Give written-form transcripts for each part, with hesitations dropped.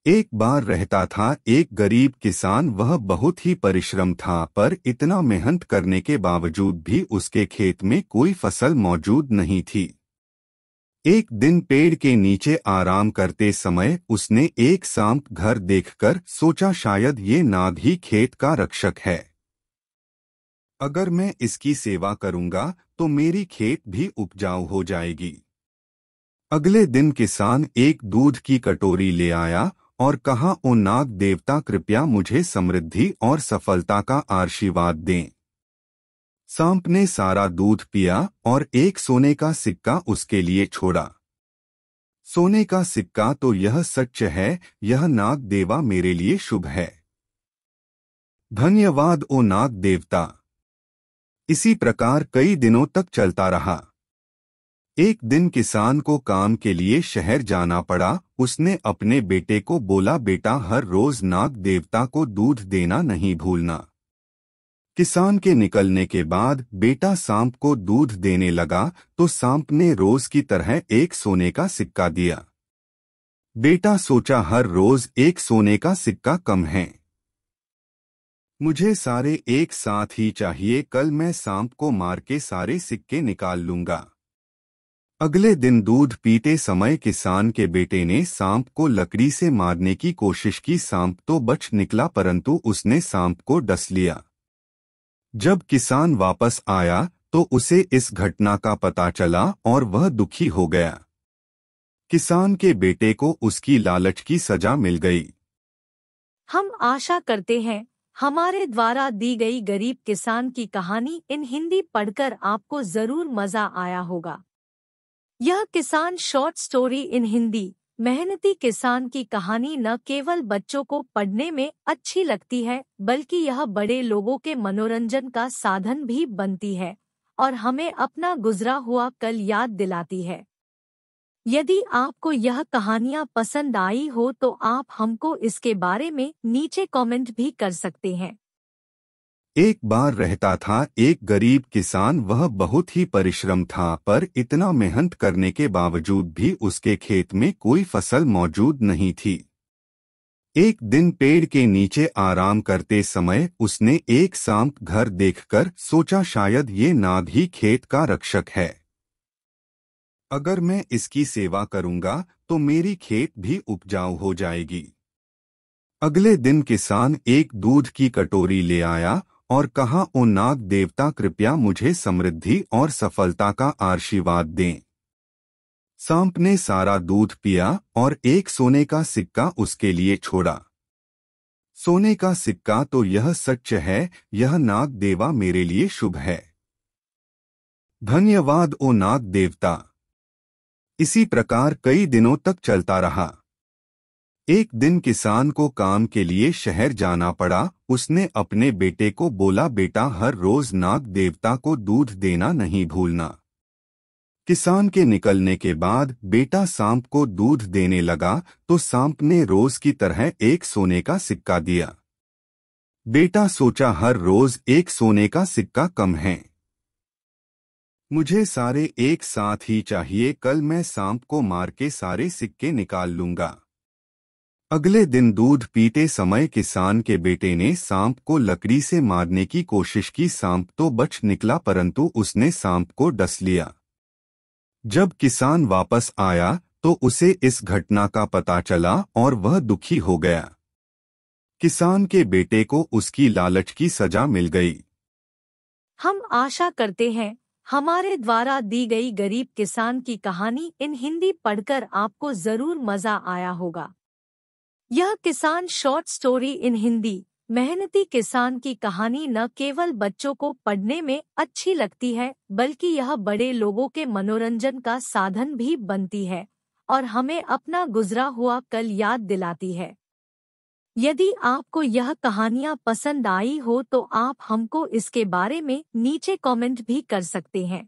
एक बार रहता था एक गरीब किसान। वह बहुत ही परिश्रम था, पर इतना मेहनत करने के बावजूद भी उसके खेत में कोई फसल मौजूद नहीं थी। एक दिन पेड़ के नीचे आराम करते समय उसने एक सांप घर देखकर सोचा, शायद ये नाग ही खेत का रक्षक है। अगर मैं इसकी सेवा करूंगा तो मेरी खेत भी उपजाऊ हो जाएगी। अगले दिन किसान एक दूध की कटोरी ले आया और कहा, ओ नाग देवता, कृपया मुझे समृद्धि और सफलता का आशीर्वाद दें। सांप ने सारा दूध पिया और एक सोने का सिक्का उसके लिए छोड़ा। सोने का सिक्का, तो यह सच है, यह नाग देवा मेरे लिए शुभ है। धन्यवाद ओ नाग देवता। इसी प्रकार कई दिनों तक चलता रहा। एक दिन किसान को काम के लिए शहर जाना पड़ा। उसने अपने बेटे को बोला, बेटा, हर रोज नाग देवता को दूध देना नहीं भूलना। किसान के निकलने के बाद बेटा सांप को दूध देने लगा तो सांप ने रोज की तरह एक सोने का सिक्का दिया। बेटा सोचा, हर रोज एक सोने का सिक्का कम है, मुझे सारे एक साथ ही चाहिए। कल मैं सांप को मार के सारे सिक्के निकाल लूंगा। अगले दिन दूध पीते समय किसान के बेटे ने सांप को लकड़ी से मारने की कोशिश की। सांप तो बच निकला, परंतु उसने सांप को डस लिया। जब किसान वापस आया तो उसे इस घटना का पता चला और वह दुखी हो गया। किसान के बेटे को उसकी लालच की सजा मिल गई। हम आशा करते हैं हमारे द्वारा दी गई गरीब किसान की कहानी इन हिंदी पढ़कर आपको जरूर मजा आया होगा। यह किसान शॉर्ट स्टोरी इन हिंदी मेहनती किसान की कहानी न केवल बच्चों को पढ़ने में अच्छी लगती है, बल्कि यह बड़े लोगों के मनोरंजन का साधन भी बनती है और हमें अपना गुजरा हुआ कल याद दिलाती है। यदि आपको यह कहानियाँ पसंद आई हो तो आप हमको इसके बारे में नीचे कमेंट भी कर सकते हैं। एक बार रहता था एक गरीब किसान। वह बहुत ही परिश्रम था, पर इतना मेहनत करने के बावजूद भी उसके खेत में कोई फसल मौजूद नहीं थी। एक दिन पेड़ के नीचे आराम करते समय उसने एक सांप घर देखकर सोचा, शायद ये नाग ही खेत का रक्षक है। अगर मैं इसकी सेवा करूंगा तो मेरी खेत भी उपजाऊ हो जाएगी। अगले दिन किसान एक दूध की कटोरी ले आया और कहा, ओ नाग देवता, कृपया मुझे समृद्धि और सफलता का आशीर्वाद दें। सांप ने सारा दूध पिया और एक सोने का सिक्का उसके लिए छोड़ा। सोने का सिक्का, तो यह सच है, यह नाग देवा मेरे लिए शुभ है। धन्यवाद ओ नाग देवता। इसी प्रकार कई दिनों तक चलता रहा। एक दिन किसान को काम के लिए शहर जाना पड़ा। उसने अपने बेटे को बोला, बेटा, हर रोज नाग देवता को दूध देना नहीं भूलना। किसान के निकलने के बाद बेटा सांप को दूध देने लगा तो सांप ने रोज की तरह एक सोने का सिक्का दिया। बेटा सोचा, हर रोज एक सोने का सिक्का कम है, मुझे सारे एक साथ ही चाहिए। कल मैं सांप को मार के सारे सिक्के निकाल लूंगा। अगले दिन दूध पीते समय किसान के बेटे ने सांप को लकड़ी से मारने की कोशिश की। सांप तो बच निकला, परंतु उसने सांप को डस लिया। जब किसान वापस आया तो उसे इस घटना का पता चला और वह दुखी हो गया। किसान के बेटे को उसकी लालच की सजा मिल गई। हम आशा करते हैं हमारे द्वारा दी गई गरीब किसान की कहानी इन हिंदी पढ़कर आपको जरूर मजा आया होगा। यह किसान शॉर्ट स्टोरी इन हिंदी मेहनती किसान की कहानी न केवल बच्चों को पढ़ने में अच्छी लगती है, बल्कि यह बड़े लोगों के मनोरंजन का साधन भी बनती है और हमें अपना गुजरा हुआ कल याद दिलाती है। यदि आपको यह कहानियाँ पसंद आई हो तो आप हमको इसके बारे में नीचे कमेंट भी कर सकते हैं।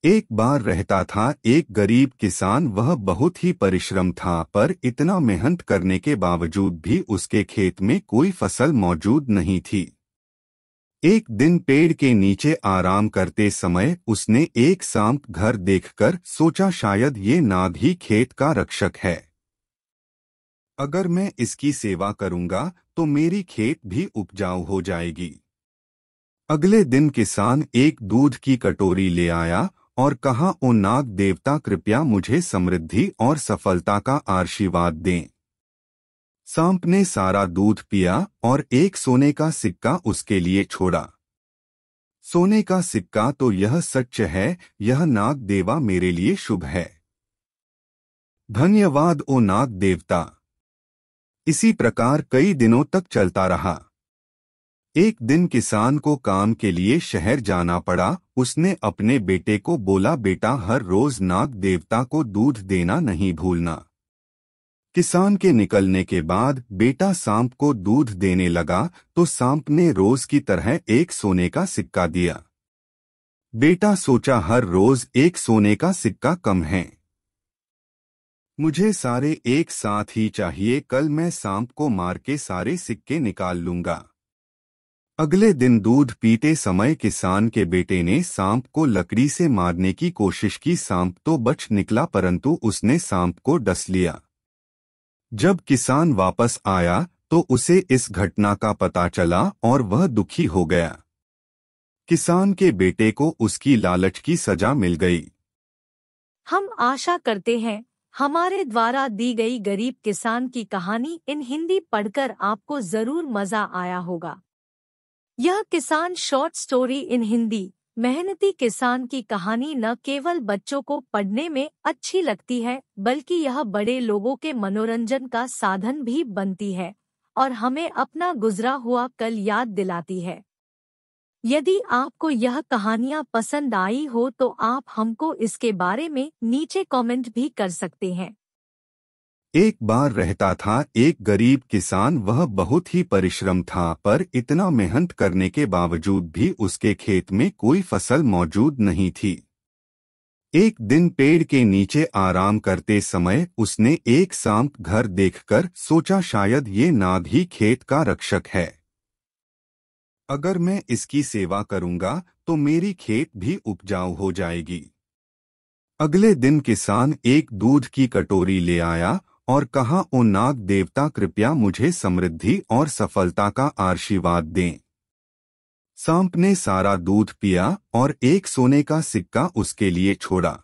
एक बार रहता था एक गरीब किसान। वह बहुत ही परिश्रम था, पर इतना मेहनत करने के बावजूद भी उसके खेत में कोई फसल मौजूद नहीं थी। एक दिन पेड़ के नीचे आराम करते समय उसने एक सांप घर देखकर सोचा, शायद ये नाग ही खेत का रक्षक है। अगर मैं इसकी सेवा करूंगा तो मेरी खेत भी उपजाऊ हो जाएगी। अगले दिन किसान एक दूध की कटोरी ले आया और कहा, ओ नाग देवता, कृपया मुझे समृद्धि और सफलता का आशीर्वाद दें। सांप ने सारा दूध पिया और एक सोने का सिक्का उसके लिए छोड़ा। सोने का सिक्का, तो यह सच है, यह नाग देवा मेरे लिए शुभ है। धन्यवाद ओ नाग देवता। इसी प्रकार कई दिनों तक चलता रहा। एक दिन किसान को काम के लिए शहर जाना पड़ा। उसने अपने बेटे को बोला, बेटा, हर रोज नाग देवता को दूध देना नहीं भूलना। किसान के निकलने के बाद बेटा सांप को दूध देने लगा तो सांप ने रोज की तरह एक सोने का सिक्का दिया। बेटा सोचा, हर रोज एक सोने का सिक्का कम है, मुझे सारे एक साथ ही चाहिए। कल मैं सांप को मार के सारे सिक्के निकाल लूंगा। अगले दिन दूध पीते समय किसान के बेटे ने सांप को लकड़ी से मारने की कोशिश की। सांप तो बच निकला परंतु उसने सांप को डस लिया। जब किसान वापस आया तो उसे इस घटना का पता चला और वह दुखी हो गया। किसान के बेटे को उसकी लालच की सजा मिल गई। हम आशा करते हैं हमारे द्वारा दी गई गरीब किसान की कहानी इन हिंदी पढ़कर आपको जरूर मजा आया होगा। यह किसान शॉर्ट स्टोरी इन हिंदी मेहनती किसान की कहानी न केवल बच्चों को पढ़ने में अच्छी लगती है बल्कि यह बड़े लोगों के मनोरंजन का साधन भी बनती है और हमें अपना गुजरा हुआ कल याद दिलाती है। यदि आपको यह कहानियाँ पसंद आई हो तो आप हमको इसके बारे में नीचे कमेंट भी कर सकते हैं। एक बार रहता था एक गरीब किसान। वह बहुत ही परिश्रम था, पर इतना मेहनत करने के बावजूद भी उसके खेत में कोई फसल मौजूद नहीं थी। एक दिन पेड़ के नीचे आराम करते समय उसने एक सांप घर देखकर सोचा, शायद ये नाग ही खेत का रक्षक है। अगर मैं इसकी सेवा करूंगा तो मेरी खेत भी उपजाऊ हो जाएगी। अगले दिन किसान एक दूध की कटोरी ले आया और कहा, ओ नाग देवता, कृपया मुझे समृद्धि और सफलता का आशीर्वाद दें। सांप ने सारा दूध पिया और एक सोने का सिक्का उसके लिए छोड़ा।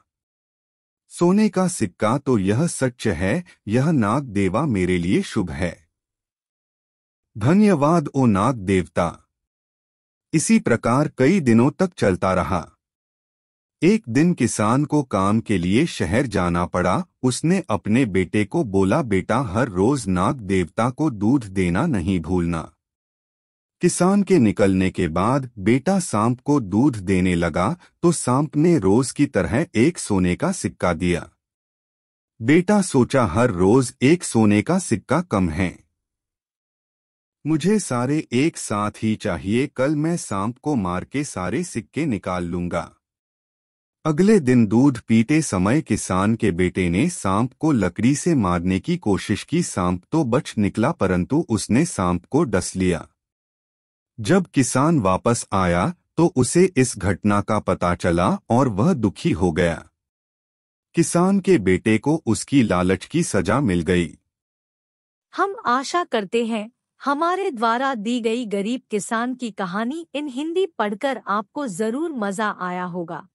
सोने का सिक्का, तो यह सच है, यह नाग देवा मेरे लिए शुभ है। धन्यवाद ओ नाग देवता। इसी प्रकार कई दिनों तक चलता रहा। एक दिन किसान को काम के लिए शहर जाना पड़ा। उसने अपने बेटे को बोला, बेटा, हर रोज नाग देवता को दूध देना नहीं भूलना। किसान के निकलने के बाद बेटा सांप को दूध देने लगा तो सांप ने रोज की तरह एक सोने का सिक्का दिया। बेटा सोचा, हर रोज एक सोने का सिक्का कम है, मुझे सारे एक साथ ही चाहिए। कल मैं सांप को मार के सारे सिक्के निकाल लूंगा। अगले दिन दूध पीते समय किसान के बेटे ने सांप को लकड़ी से मारने की कोशिश की। सांप तो बच निकला परंतु उसने सांप को डस लिया। जब किसान वापस आया तो उसे इस घटना का पता चला और वह दुखी हो गया। किसान के बेटे को उसकी लालच की सजा मिल गई। हम आशा करते हैं हमारे द्वारा दी गई गरीब किसान की कहानी इन हिंदी पढ़कर आपको जरूर मजा आया होगा।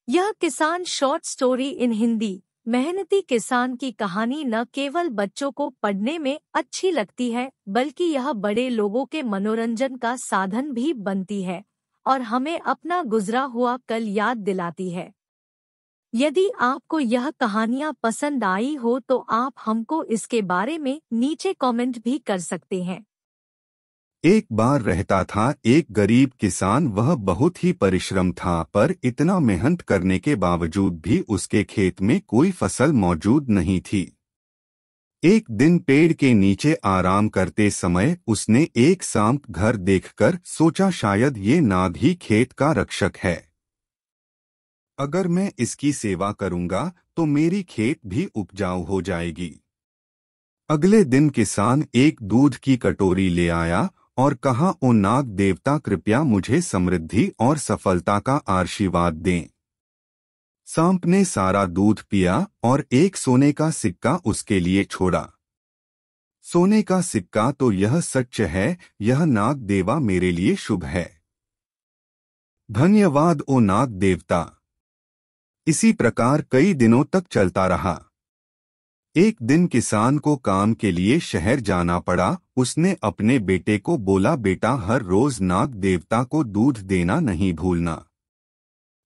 यह किसान शॉर्ट स्टोरी इन हिंदी मेहनती किसान की कहानी न केवल बच्चों को पढ़ने में अच्छी लगती है बल्कि यह बड़े लोगों के मनोरंजन का साधन भी बनती है और हमें अपना गुजरा हुआ कल याद दिलाती है। यदि आपको यह कहानियाँ पसंद आई हो तो आप हमको इसके बारे में नीचे कमेंट भी कर सकते हैं। एक बार रहता था एक गरीब किसान। वह बहुत ही परिश्रम था, पर इतना मेहनत करने के बावजूद भी उसके खेत में कोई फसल मौजूद नहीं थी। एक दिन पेड़ के नीचे आराम करते समय उसने एक सांप घर देखकर सोचा, शायद ये नाग ही खेत का रक्षक है। अगर मैं इसकी सेवा करूंगा तो मेरी खेत भी उपजाऊ हो जाएगी। अगले दिन किसान एक दूध की कटोरी ले आया और कहा, ओ नाग देवता, कृपया मुझे समृद्धि और सफलता का आशीर्वाद दें। सांप ने सारा दूध पिया और एक सोने का सिक्का उसके लिए छोड़ा। सोने का सिक्का तो यह सच है, यह नाग देवा मेरे लिए शुभ है। धन्यवाद ओ नाग देवता। इसी प्रकार कई दिनों तक चलता रहा। एक दिन किसान को काम के लिए शहर जाना पड़ा। उसने अपने बेटे को बोला, बेटा हर रोज नाग देवता को दूध देना नहीं भूलना।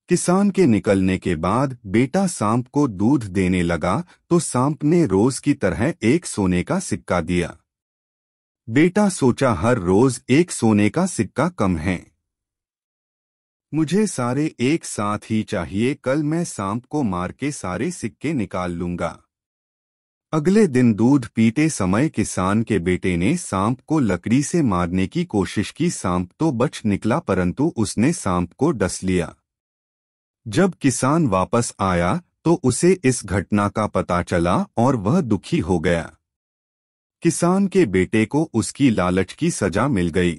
किसान के निकलने के बाद बेटा सांप को दूध देने लगा तो सांप ने रोज की तरह एक सोने का सिक्का दिया। बेटा सोचा, हर रोज एक सोने का सिक्का कम है, मुझे सारे एक साथ ही चाहिए। कल मैं सांप को मार के सारे सिक्के निकाल लूंगा। अगले दिन दूध पीते समय किसान के बेटे ने सांप को लकड़ी से मारने की कोशिश की। सांप तो बच निकला परंतु उसने सांप को डस लिया। जब किसान वापस आया तो उसे इस घटना का पता चला और वह दुखी हो गया। किसान के बेटे को उसकी लालच की सजा मिल गई।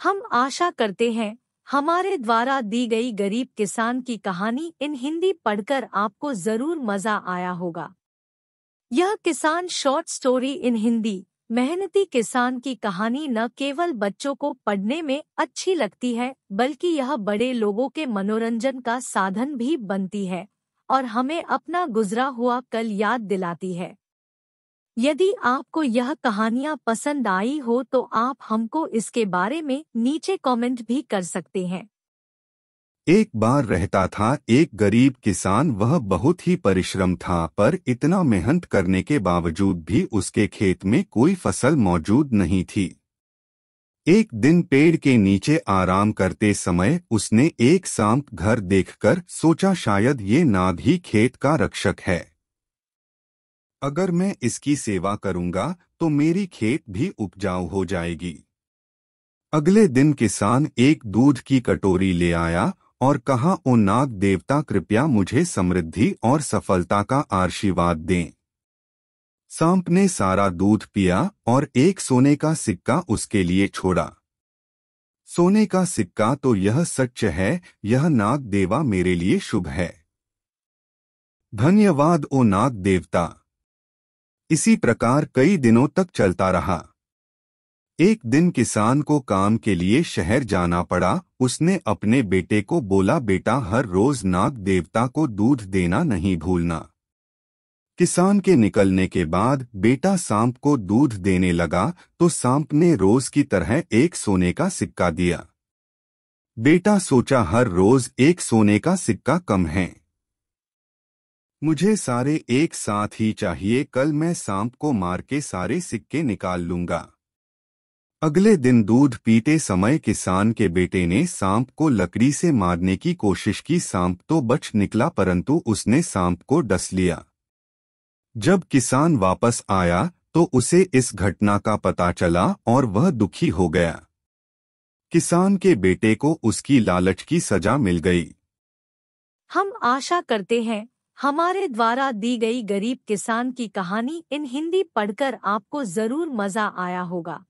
हम आशा करते हैं हमारे द्वारा दी गई गरीब किसान की कहानी इन हिंदी पढ़कर आपको जरूर मजा आया होगा। यह किसान शॉर्ट स्टोरी इन हिंदी मेहनती किसान की कहानी न केवल बच्चों को पढ़ने में अच्छी लगती है बल्कि यह बड़े लोगों के मनोरंजन का साधन भी बनती है और हमें अपना गुजरा हुआ कल याद दिलाती है। यदि आपको यह कहानियाँ पसंद आई हो तो आप हमको इसके बारे में नीचे कमेंट भी कर सकते हैं। एक बार रहता था एक गरीब किसान। वह बहुत ही परिश्रम था पर इतना मेहनत करने के बावजूद भी उसके खेत में कोई फसल मौजूद नहीं थी। एक दिन पेड़ के नीचे आराम करते समय उसने एक सांप घर देखकर सोचा, शायद ये नाग ही खेत का रक्षक है। अगर मैं इसकी सेवा करूंगा तो मेरी खेत भी उपजाऊ हो जाएगी। अगले दिन किसान एक दूध की कटोरी ले आया और कहा, ओ नाग देवता कृपया मुझे समृद्धि और सफलता का आशीर्वाद दें। सांप ने सारा दूध पिया और एक सोने का सिक्का उसके लिए छोड़ा। सोने का सिक्का तो यह सच है, यह नाग देवा मेरे लिए शुभ है। धन्यवाद ओ नाग देवता। इसी प्रकार कई दिनों तक चलता रहा। एक दिन किसान को काम के लिए शहर जाना पड़ा। उसने अपने बेटे को बोला, बेटा हर रोज नाग देवता को दूध देना नहीं भूलना। किसान के निकलने के बाद बेटा सांप को दूध देने लगा तो सांप ने रोज की तरह एक सोने का सिक्का दिया। बेटा सोचा, हर रोज एक सोने का सिक्का कम है, मुझे सारे एक साथ ही चाहिए। कल मैं सांप को मार के सारे सिक्के निकाल लूंगा। अगले दिन दूध पीते समय किसान के बेटे ने सांप को लकड़ी से मारने की कोशिश की। सांप तो बच निकला परंतु उसने सांप को डस लिया। जब किसान वापस आया तो उसे इस घटना का पता चला और वह दुखी हो गया। किसान के बेटे को उसकी लालच की सजा मिल गई। हम आशा करते हैं हमारे द्वारा दी गई गरीब किसान की कहानी इन हिंदी पढ़कर आपको जरूर मजा आया होगा।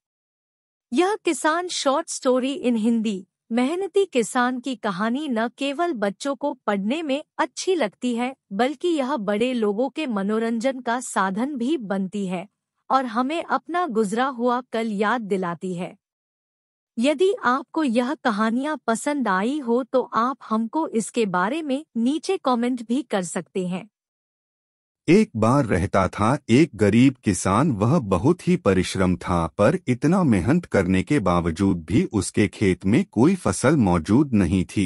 यह किसान शॉर्ट स्टोरी इन हिंदी मेहनती किसान की कहानी न केवल बच्चों को पढ़ने में अच्छी लगती है बल्कि यह बड़े लोगों के मनोरंजन का साधन भी बनती है और हमें अपना गुजरा हुआ कल याद दिलाती है। यदि आपको यह कहानियाँ पसंद आई हो तो आप हमको इसके बारे में नीचे कमेंट भी कर सकते हैं। एक बार रहता था एक गरीब किसान। वह बहुत ही परिश्रम था पर इतना मेहनत करने के बावजूद भी उसके खेत में कोई फसल मौजूद नहीं थी।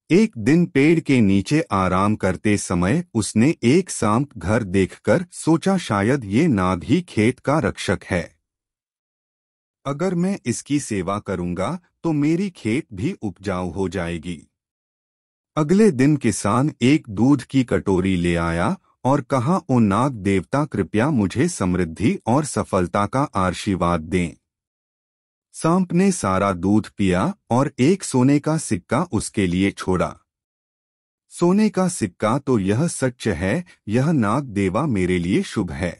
एक दिन पेड़ के नीचे आराम करते समय उसने एक सांप घर देखकर सोचा, शायद ये नाग ही खेत का रक्षक है। अगर मैं इसकी सेवा करूंगा तो मेरी खेत भी उपजाऊ हो जाएगी। अगले दिन किसान एक दूध की कटोरी ले आया और कहा, ओ नाग देवता कृपया मुझे समृद्धि और सफलता का आशीर्वाद दें। सांप ने सारा दूध पिया और एक सोने का सिक्का उसके लिए छोड़ा। सोने का सिक्का तो यह सच है, यह नाग देवा मेरे लिए शुभ है।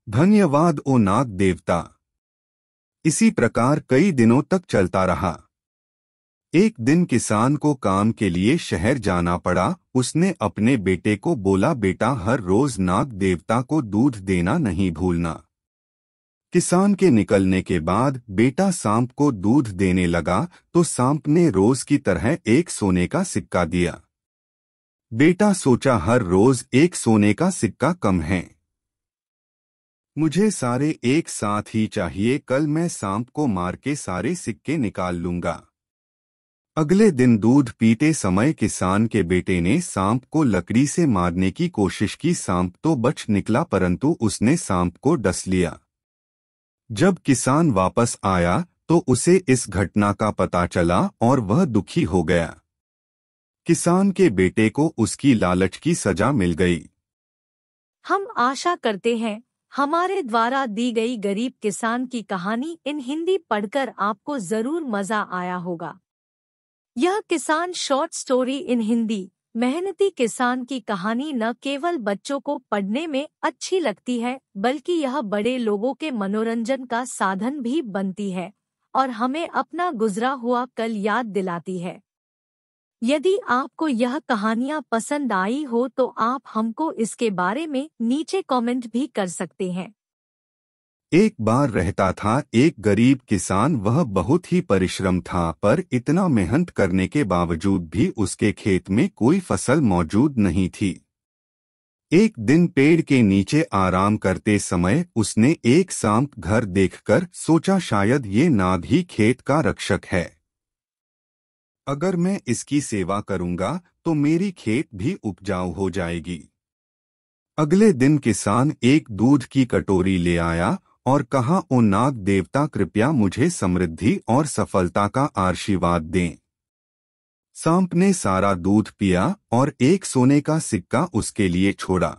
धन्यवाद ओ नाग देवता। इसी प्रकार कई दिनों तक चलता रहा। एक दिन किसान को काम के लिए शहर जाना पड़ा। उसने अपने बेटे को बोला, बेटा हर रोज नाग देवता को दूध देना नहीं भूलना। किसान के निकलने के बाद बेटा सांप को दूध देने लगा तो सांप ने रोज की तरह एक सोने का सिक्का दिया। बेटा सोचा हर रोज एक सोने का सिक्का कम है, मुझे सारे एक साथ ही चाहिए, कल मैं सांप को मार के सारे सिक्के निकाल लूंगा। अगले दिन दूध पीते समय किसान के बेटे ने सांप को लकड़ी से मारने की कोशिश की। सांप तो बच निकला परंतु उसने सांप को डस लिया। जब किसान वापस आया तो उसे इस घटना का पता चला और वह दुखी हो गया। किसान के बेटे को उसकी लालच की सजा मिल गई। हम आशा करते हैं हमारे द्वारा दी गई गरीब किसान की कहानी इन हिंदी पढ़कर आपको जरूर मजा आया होगा। यह किसान शॉर्ट स्टोरी इन हिंदी मेहनती किसान की कहानी न केवल बच्चों को पढ़ने में अच्छी लगती है बल्कि यह बड़े लोगों के मनोरंजन का साधन भी बनती है और हमें अपना गुजरा हुआ कल याद दिलाती है। यदि आपको यह कहानियाँ पसंद आई हो तो आप हमको इसके बारे में नीचे कमेंट भी कर सकते हैं। एक बार रहता था एक गरीब किसान, वह बहुत ही परिश्रम था पर इतना मेहनत करने के बावजूद भी उसके खेत में कोई फसल मौजूद नहीं थी। एक दिन पेड़ के नीचे आराम करते समय उसने एक सांप घर देखकर सोचा शायद ये नाग ही खेत का रक्षक है। अगर मैं इसकी सेवा करूंगा तो मेरी खेत भी उपजाऊ हो जाएगी। अगले दिन किसान एक दूध की कटोरी ले आया और कहा, ओ नाग देवता कृपया मुझे समृद्धि और सफलता का आशीर्वाद दें। सांप ने सारा दूध पिया और एक सोने का सिक्का उसके लिए छोड़ा।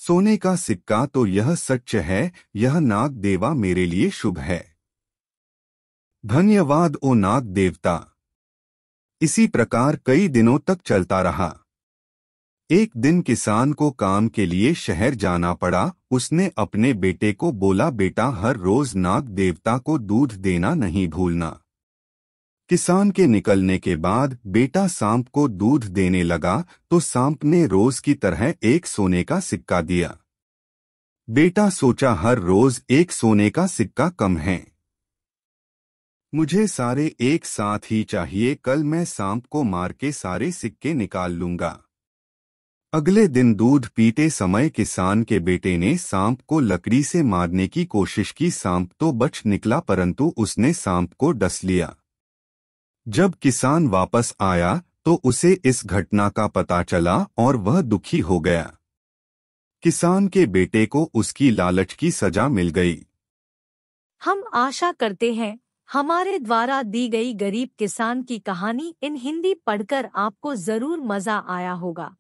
सोने का सिक्का, तो यह सच है, यह नाग देवा मेरे लिए शुभ है। धन्यवाद ओ नाग देवता। इसी प्रकार कई दिनों तक चलता रहा। एक दिन किसान को काम के लिए शहर जाना पड़ा। उसने अपने बेटे को बोला, बेटा हर रोज नाग देवता को दूध देना नहीं भूलना। किसान के निकलने के बाद बेटा सांप को दूध देने लगा तो सांप ने रोज की तरह एक सोने का सिक्का दिया। बेटा सोचा हर रोज एक सोने का सिक्का कम है, मुझे सारे एक साथ ही चाहिए, कल मैं सांप को मार के सारे सिक्के निकाल लूंगा। अगले दिन दूध पीते समय किसान के बेटे ने सांप को लकड़ी से मारने की कोशिश की। सांप तो बच निकला परंतु उसने सांप को डस लिया। जब किसान वापस आया तो उसे इस घटना का पता चला और वह दुखी हो गया। किसान के बेटे को उसकी लालच की सजा मिल गई। हम आशा करते हैं हमारे द्वारा दी गई गरीब किसान की कहानी इन हिंदी पढ़कर आपको जरूर मजा आया होगा।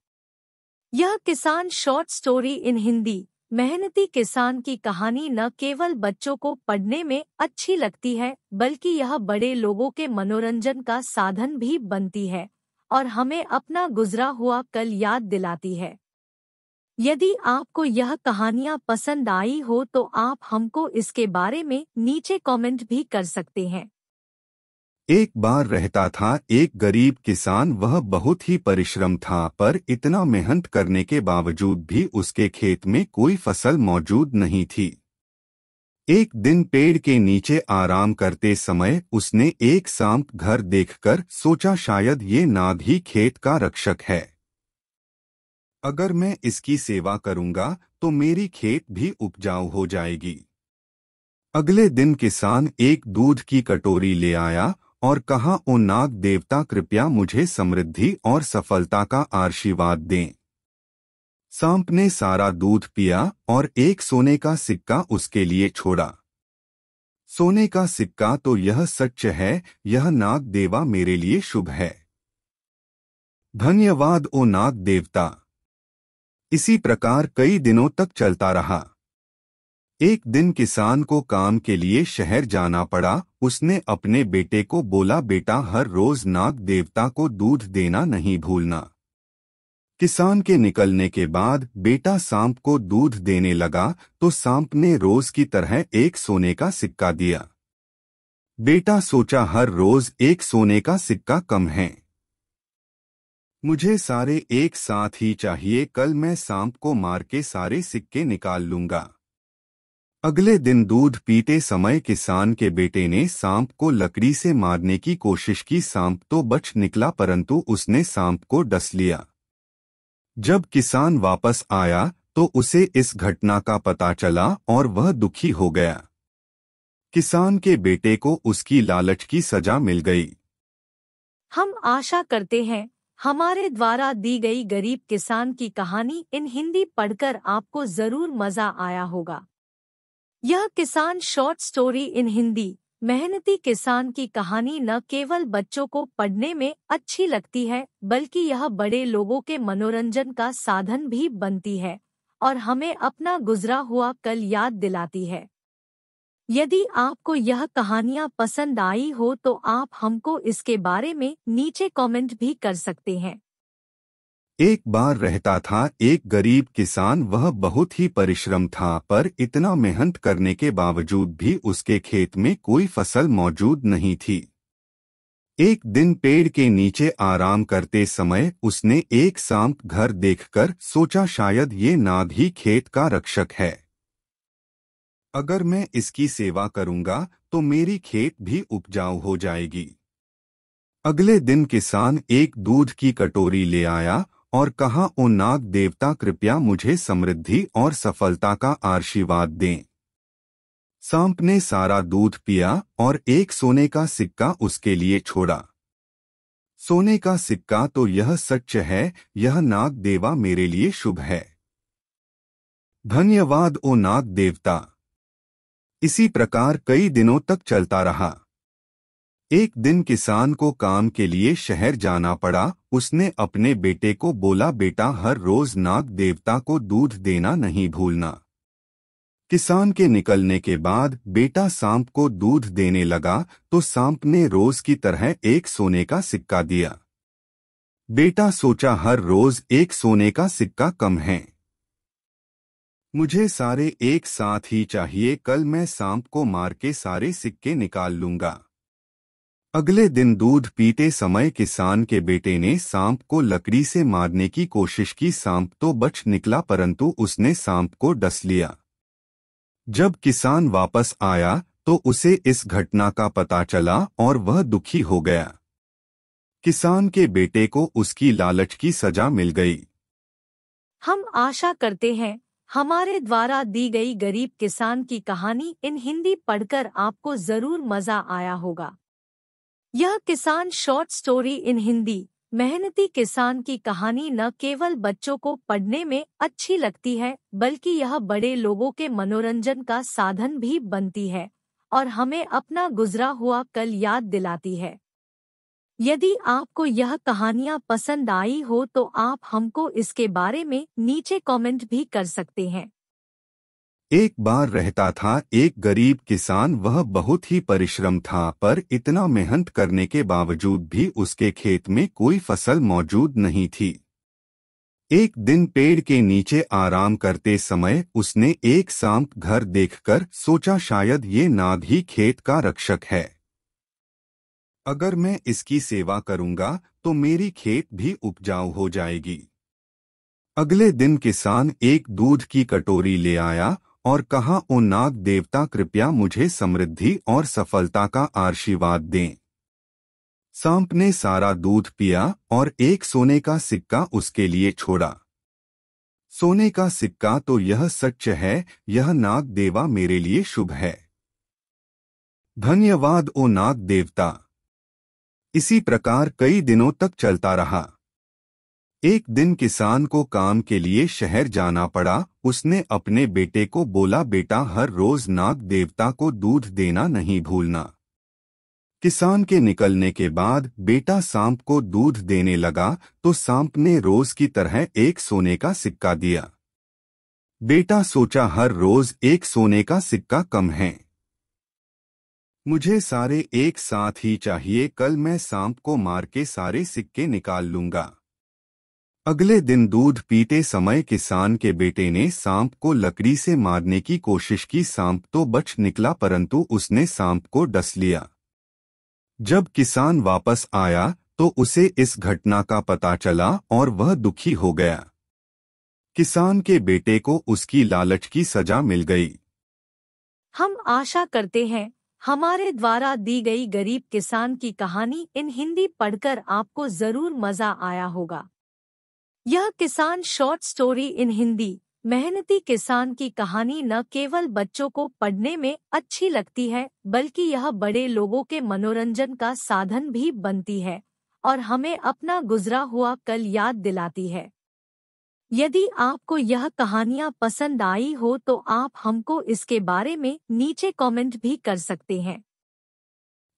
यह किसान शॉर्ट स्टोरी इन हिंदी मेहनती किसान की कहानी न केवल बच्चों को पढ़ने में अच्छी लगती है बल्कि यह बड़े लोगों के मनोरंजन का साधन भी बनती है और हमें अपना गुजरा हुआ कल याद दिलाती है। यदि आपको यह कहानियाँ पसंद आई हो तो आप हमको इसके बारे में नीचे कमेंट भी कर सकते हैं। एक बार रहता था एक गरीब किसान, वह बहुत ही परिश्रम था पर इतना मेहनत करने के बावजूद भी उसके खेत में कोई फसल मौजूद नहीं थी। एक दिन पेड़ के नीचे आराम करते समय उसने एक सांप घर देखकर सोचा शायद ये नाग ही खेत का रक्षक है। अगर मैं इसकी सेवा करूंगा तो मेरी खेत भी उपजाऊ हो जाएगी। अगले दिन किसान एक दूध की कटोरी ले आया और कहा, ओ नाग देवता कृपया मुझे समृद्धि और सफलता का आशीर्वाद दें। सांप ने सारा दूध पिया और एक सोने का सिक्का उसके लिए छोड़ा। सोने का सिक्का, तो यह सच है, यह नाग देवा मेरे लिए शुभ है। धन्यवाद ओ नाग देवता। इसी प्रकार कई दिनों तक चलता रहा। एक दिन किसान को काम के लिए शहर जाना पड़ा। उसने अपने बेटे को बोला, बेटा हर रोज नाग देवता को दूध देना नहीं भूलना। किसान के निकलने के बाद बेटा सांप को दूध देने लगा तो सांप ने रोज की तरह एक सोने का सिक्का दिया। बेटा सोचा हर रोज एक सोने का सिक्का कम है, मुझे सारे एक साथ ही चाहिए, कल मैं सांप को मार के सारे सिक्के निकाल लूंगा। अगले दिन दूध पीते समय किसान के बेटे ने सांप को लकड़ी से मारने की कोशिश की। सांप तो बच निकला परंतु उसने सांप को डस लिया। जब किसान वापस आया तो उसे इस घटना का पता चला और वह दुखी हो गया। किसान के बेटे को उसकी लालच की सजा मिल गई। हम आशा करते हैं हमारे द्वारा दी गई गरीब किसान की कहानी इन हिंदी पढ़कर आपको जरूर मजा आया होगा। यह किसान शॉर्ट स्टोरी इन हिंदी मेहनती किसान की कहानी न केवल बच्चों को पढ़ने में अच्छी लगती है बल्कि यह बड़े लोगों के मनोरंजन का साधन भी बनती है और हमें अपना गुजरा हुआ कल याद दिलाती है। यदि आपको यह कहानियाँ पसंद आई हो तो आप हमको इसके बारे में नीचे कमेंट भी कर सकते हैं। एक बार रहता था एक गरीब किसान। वह बहुत ही परिश्रम था पर इतना मेहनत करने के बावजूद भी उसके खेत में कोई फसल मौजूद नहीं थी। एक दिन पेड़ के नीचे आराम करते समय उसने एक सांप घर देखकर सोचा, शायद ये नाग ही खेत का रक्षक है। अगर मैं इसकी सेवा करूंगा तो मेरी खेत भी उपजाऊ हो जाएगी। अगले दिन किसान एक दूध की कटोरी ले आया और कहा, ओ नाग देवता, कृपया मुझे समृद्धि और सफलता का आशीर्वाद दें। सांप ने सारा दूध पिया और एक सोने का सिक्का उसके लिए छोड़ा। सोने का सिक्का, तो यह सच है, यह नाग देवा मेरे लिए शुभ है। धन्यवाद ओ नाग देवता। इसी प्रकार कई दिनों तक चलता रहा। एक दिन किसान को काम के लिए शहर जाना पड़ा। उसने अपने बेटे को बोला, बेटा, हर रोज नाग देवता को दूध देना नहीं भूलना। किसान के निकलने के बाद बेटा सांप को दूध देने लगा तो सांप ने रोज की तरह एक सोने का सिक्का दिया। बेटा सोचा, हर रोज एक सोने का सिक्का कम है, मुझे सारे एक साथ ही चाहिए, कल मैं सांप को मार के सारे सिक्के निकाल लूंगा। अगले दिन दूध पीते समय किसान के बेटे ने सांप को लकड़ी से मारने की कोशिश की। सांप तो बच निकला परंतु उसने सांप को डस लिया। जब किसान वापस आया तो उसे इस घटना का पता चला और वह दुखी हो गया। किसान के बेटे को उसकी लालच की सजा मिल गई। हम आशा करते हैं हमारे द्वारा दी गई गरीब किसान की कहानी इन हिंदी पढ़कर आपको जरूर मजा आया होगा। यह किसान शॉर्ट स्टोरी इन हिंदी मेहनती किसान की कहानी न केवल बच्चों को पढ़ने में अच्छी लगती है बल्कि यह बड़े लोगों के मनोरंजन का साधन भी बनती है और हमें अपना गुजरा हुआ कल याद दिलाती है। यदि आपको यह कहानियाँ पसंद आई हो तो आप हमको इसके बारे में नीचे कमेंट भी कर सकते हैं। एक बार रहता था एक गरीब किसान। वह बहुत ही परिश्रम था पर इतना मेहनत करने के बावजूद भी उसके खेत में कोई फसल मौजूद नहीं थी। एक दिन पेड़ के नीचे आराम करते समय उसने एक सांप घर देखकर सोचा, शायद ये नाग ही खेत का रक्षक है। अगर मैं इसकी सेवा करूंगा तो मेरी खेत भी उपजाऊ हो जाएगी। अगले दिन किसान एक दूध की कटोरी ले आया और कहा, ओ नाग देवता, कृपया मुझे समृद्धि और सफलता का आशीर्वाद दें। सांप ने सारा दूध पिया और एक सोने का सिक्का उसके लिए छोड़ा। सोने का सिक्का, तो यह सच है, यह नाग देवा मेरे लिए शुभ है। धन्यवाद ओ नाग देवता। इसी प्रकार कई दिनों तक चलता रहा। एक दिन किसान को काम के लिए शहर जाना पड़ा। उसने अपने बेटे को बोला, बेटा, हर रोज नाग देवता को दूध देना नहीं भूलना। किसान के निकलने के बाद बेटा सांप को दूध देने लगा तो सांप ने रोज की तरह एक सोने का सिक्का दिया। बेटा सोचा, हर रोज एक सोने का सिक्का कम है, मुझे सारे एक साथ ही चाहिए, कल मैं सांप को मार के सारे सिक्के निकाल लूंगा। अगले दिन दूध पीते समय किसान के बेटे ने सांप को लकड़ी से मारने की कोशिश की। सांप तो बच निकला परंतु उसने सांप को डस लिया। जब किसान वापस आया तो उसे इस घटना का पता चला और वह दुखी हो गया। किसान के बेटे को उसकी लालच की सजा मिल गई। हम आशा करते हैं हमारे द्वारा दी गई गरीब किसान की कहानी इन हिंदी पढ़कर आपको जरूर मजा आया होगा। यह किसान शॉर्ट स्टोरी इन हिंदी मेहनती किसान की कहानी न केवल बच्चों को पढ़ने में अच्छी लगती है, बल्कि यह बड़े लोगों के मनोरंजन का साधन भी बनती है और हमें अपना गुजरा हुआ कल याद दिलाती है। यदि आपको यह कहानियाँ पसंद आई हो तो आप हमको इसके बारे में नीचे कमेंट भी कर सकते हैं।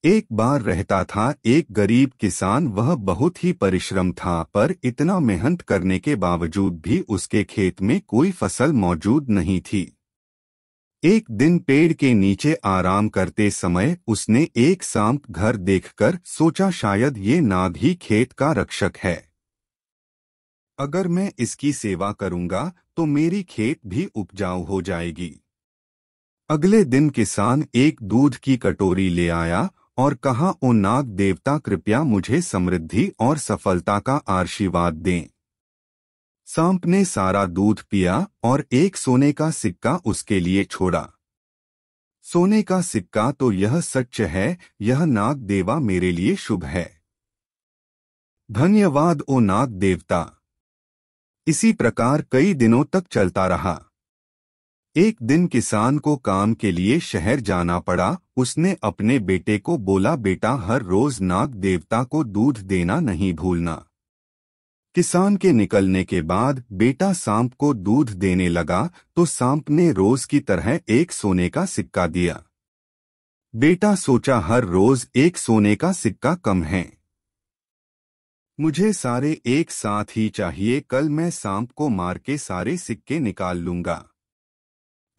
एक बार रहता था एक गरीब किसान। वह बहुत ही परिश्रम था, पर इतना मेहनत करने के बावजूद भी उसके खेत में कोई फसल मौजूद नहीं थी। एक दिन पेड़ के नीचे आराम करते समय उसने एक सांप घर देखकर सोचा, शायद ये नाग ही खेत का रक्षक है। अगर मैं इसकी सेवा करूंगा तो मेरी खेत भी उपजाऊ हो जाएगी। अगले दिन किसान एक दूध की कटोरी ले आया और कहा, ओ नाग देवता, कृपया मुझे समृद्धि और सफलता का आशीर्वाद दें। सांप ने सारा दूध पिया और एक सोने का सिक्का उसके लिए छोड़ा। सोने का सिक्का, तो यह सच है, यह नाग देवा मेरे लिए शुभ है। धन्यवाद ओ नाग देवता। इसी प्रकार कई दिनों तक चलता रहा। एक दिन किसान को काम के लिए शहर जाना पड़ा। उसने अपने बेटे को बोला, बेटा, हर रोज नाग देवता को दूध देना नहीं भूलना। किसान के निकलने के बाद बेटा सांप को दूध देने लगा तो सांप ने रोज की तरह एक सोने का सिक्का दिया। बेटा सोचा, हर रोज एक सोने का सिक्का कम है, मुझे सारे एक साथ ही चाहिए। कल मैं सांप को मार के सारे सिक्के निकाल लूंगा।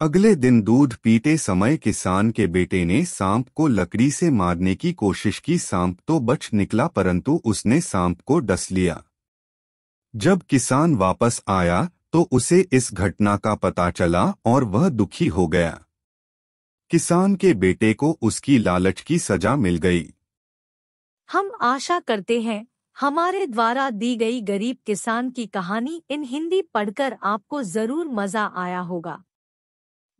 अगले दिन दूध पीते समय किसान के बेटे ने सांप को लकड़ी से मारने की कोशिश की। सांप तो बच निकला, परंतु उसने सांप को डस लिया। जब किसान वापस आया तो उसे इस घटना का पता चला और वह दुखी हो गया। किसान के बेटे को उसकी लालच की सजा मिल गई। हम आशा करते हैं हमारे द्वारा दी गई गरीब किसान की कहानी इन हिंदी पढ़कर आपको जरूर मजा आया होगा।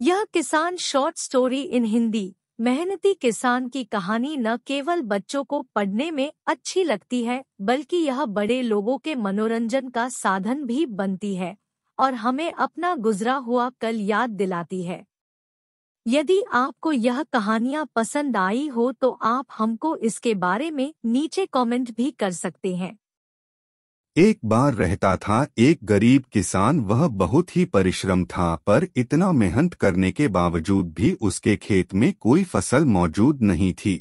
यह किसान शॉर्ट स्टोरी इन हिंदी मेहनती किसान की कहानी न केवल बच्चों को पढ़ने में अच्छी लगती है, बल्कि यह बड़े लोगों के मनोरंजन का साधन भी बनती है और हमें अपना गुजरा हुआ कल याद दिलाती है। यदि आपको यह कहानियाँ पसंद आई हो तो आप हमको इसके बारे में नीचे कमेंट भी कर सकते हैं। एक बार रहता था एक गरीब किसान। वह बहुत ही परिश्रम था, पर इतना मेहनत करने के बावजूद भी उसके खेत में कोई फसल मौजूद नहीं थी।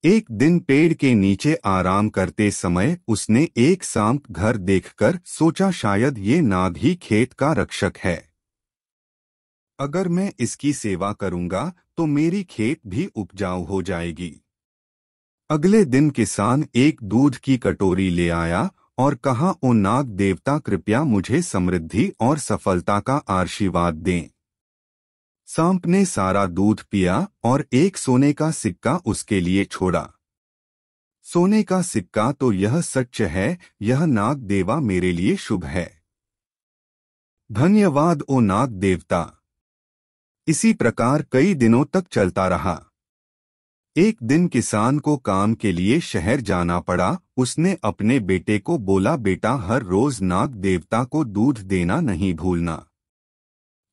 एक दिन पेड़ के नीचे आराम करते समय उसने एक सांप घर देखकर सोचा, शायद ये नाग ही खेत का रक्षक है। अगर मैं इसकी सेवा करूंगा तो मेरी खेत भी उपजाऊ हो जाएगी। अगले दिन किसान एक दूध की कटोरी ले आया और कहा, ओ नाग देवता, कृपया मुझे समृद्धि और सफलता का आशीर्वाद दें। सांप ने सारा दूध पिया और एक सोने का सिक्का उसके लिए छोड़ा। सोने का सिक्का, तो यह सच है, यह नाग देवा मेरे लिए शुभ है। धन्यवाद ओ नाग देवता। इसी प्रकार कई दिनों तक चलता रहा। एक दिन किसान को काम के लिए शहर जाना पड़ा। उसने अपने बेटे को बोला, बेटा, हर रोज नाग देवता को दूध देना नहीं भूलना।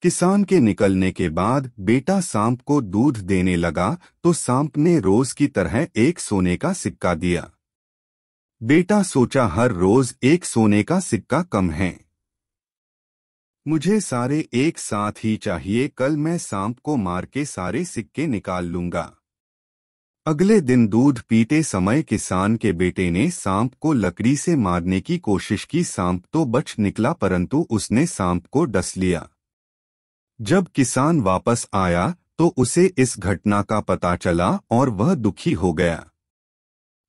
किसान के निकलने के बाद बेटा सांप को दूध देने लगा तो सांप ने रोज की तरह एक सोने का सिक्का दिया। बेटा सोचा, हर रोज एक सोने का सिक्का कम है, मुझे सारे एक साथ ही चाहिए। कल मैं सांप को मार के सारे सिक्के निकाल लूंगा। अगले दिन दूध पीते समय किसान के बेटे ने सांप को लकड़ी से मारने की कोशिश की। सांप तो बच निकला, परंतु उसने सांप को डस लिया। जब किसान वापस आया तो उसे इस घटना का पता चला और वह दुखी हो गया।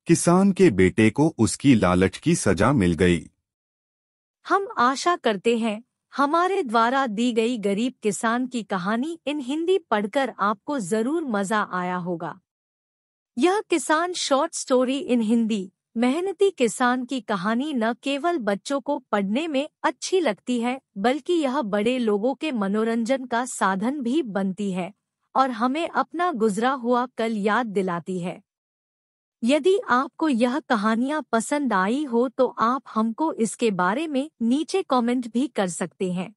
किसान के बेटे को उसकी लालच की सजा मिल गई। हम आशा करते हैं हमारे द्वारा दी गई गरीब किसान की कहानी इन हिंदी पढ़कर आपको जरूर मजा आया होगा। यह किसान शॉर्ट स्टोरी इन हिंदी मेहनती किसान की कहानी न केवल बच्चों को पढ़ने में अच्छी लगती है, बल्कि यह बड़े लोगों के मनोरंजन का साधन भी बनती है और हमें अपना गुजरा हुआ कल याद दिलाती है। यदि आपको यह कहानियाँ पसंद आई हो तो आप हमको इसके बारे में नीचे कमेंट भी कर सकते हैं।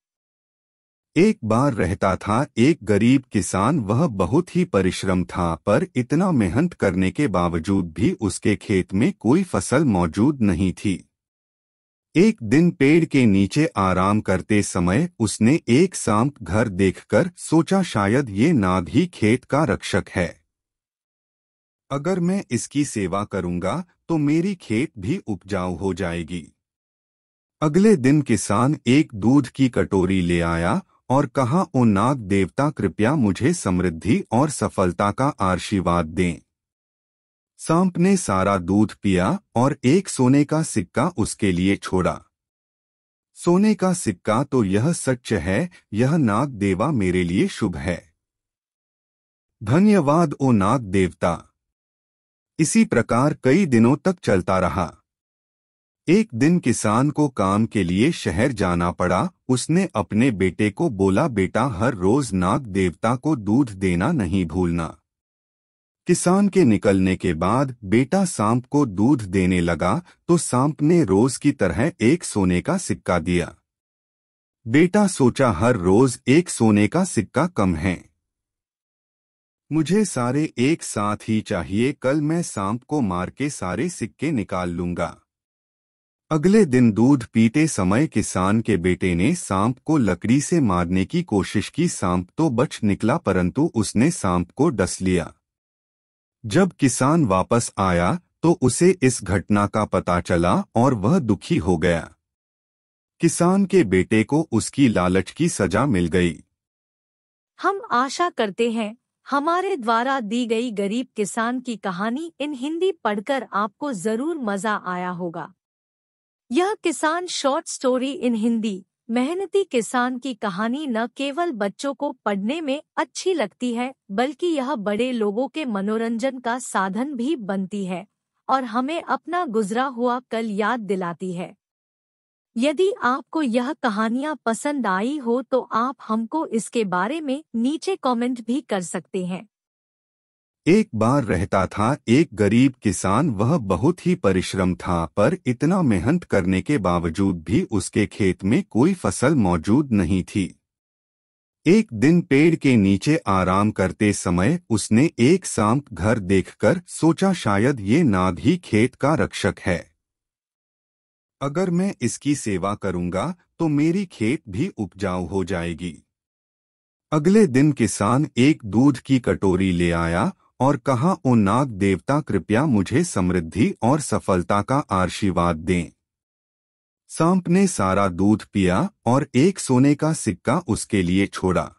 एक बार रहता था एक गरीब किसान। वह बहुत ही परिश्रम था, पर इतना मेहनत करने के बावजूद भी उसके खेत में कोई फसल मौजूद नहीं थी। एक दिन पेड़ के नीचे आराम करते समय उसने एक सांप घर देखकर सोचा, शायद ये नाग ही खेत का रक्षक है। अगर मैं इसकी सेवा करूंगा तो मेरी खेत भी उपजाऊ हो जाएगी। अगले दिन किसान एक दूध की कटोरी ले आया और कहा, ओ नाग देवता, कृपया मुझे समृद्धि और सफलता का आशीर्वाद दें। सांप ने सारा दूध पिया और एक सोने का सिक्का उसके लिए छोड़ा। सोने का सिक्का, तो यह सच है, यह नाग देवा मेरे लिए शुभ है। धन्यवाद ओ नाग देवता। इसी प्रकार कई दिनों तक चलता रहा। एक दिन किसान को काम के लिए शहर जाना पड़ा। उसने अपने बेटे को बोला, बेटा, हर रोज नाग देवता को दूध देना नहीं भूलना। किसान के निकलने के बाद बेटा सांप को दूध देने लगा तो सांप ने रोज की तरह एक सोने का सिक्का दिया। बेटा सोचा, हर रोज एक सोने का सिक्का कम है, मुझे सारे एक साथ ही चाहिए। कल मैं सांप को मार के सारे सिक्के निकाल लूंगा। अगले दिन दूध पीते समय किसान के बेटे ने सांप को लकड़ी से मारने की कोशिश की। सांप तो बच निकला, परंतु उसने सांप को डस लिया। जब किसान वापस आया तो उसे इस घटना का पता चला और वह दुखी हो गया। किसान के बेटे को उसकी लालच की सजा मिल गई। हम आशा करते हैं हमारे द्वारा दी गई गरीब किसान की कहानी इन हिंदी पढ़कर आपको जरूर मजा आया होगा। यह किसान शॉर्ट स्टोरी इन हिंदी मेहनती किसान की कहानी न केवल बच्चों को पढ़ने में अच्छी लगती है, बल्कि यह बड़े लोगों के मनोरंजन का साधन भी बनती है और हमें अपना गुजरा हुआ कल याद दिलाती है। यदि आपको यह कहानियाँ पसंद आई हो तो आप हमको इसके बारे में नीचे कमेंट भी कर सकते हैं। एक बार रहता था एक गरीब किसान। वह बहुत ही परिश्रम था, पर इतना मेहनत करने के बावजूद भी उसके खेत में कोई फसल मौजूद नहीं थी। एक दिन पेड़ के नीचे आराम करते समय उसने एक सांप घर देखकर सोचा, शायद ये नाग ही खेत का रक्षक है। अगर मैं इसकी सेवा करूंगा तो मेरी खेत भी उपजाऊ हो जाएगी। अगले दिन किसान एक दूध की कटोरी ले आया और कहा, ओ नाग देवता, कृपया मुझे समृद्धि और सफलता का आशीर्वाद दें। सांप ने सारा दूध पिया और एक सोने का सिक्का उसके लिए छोड़ा।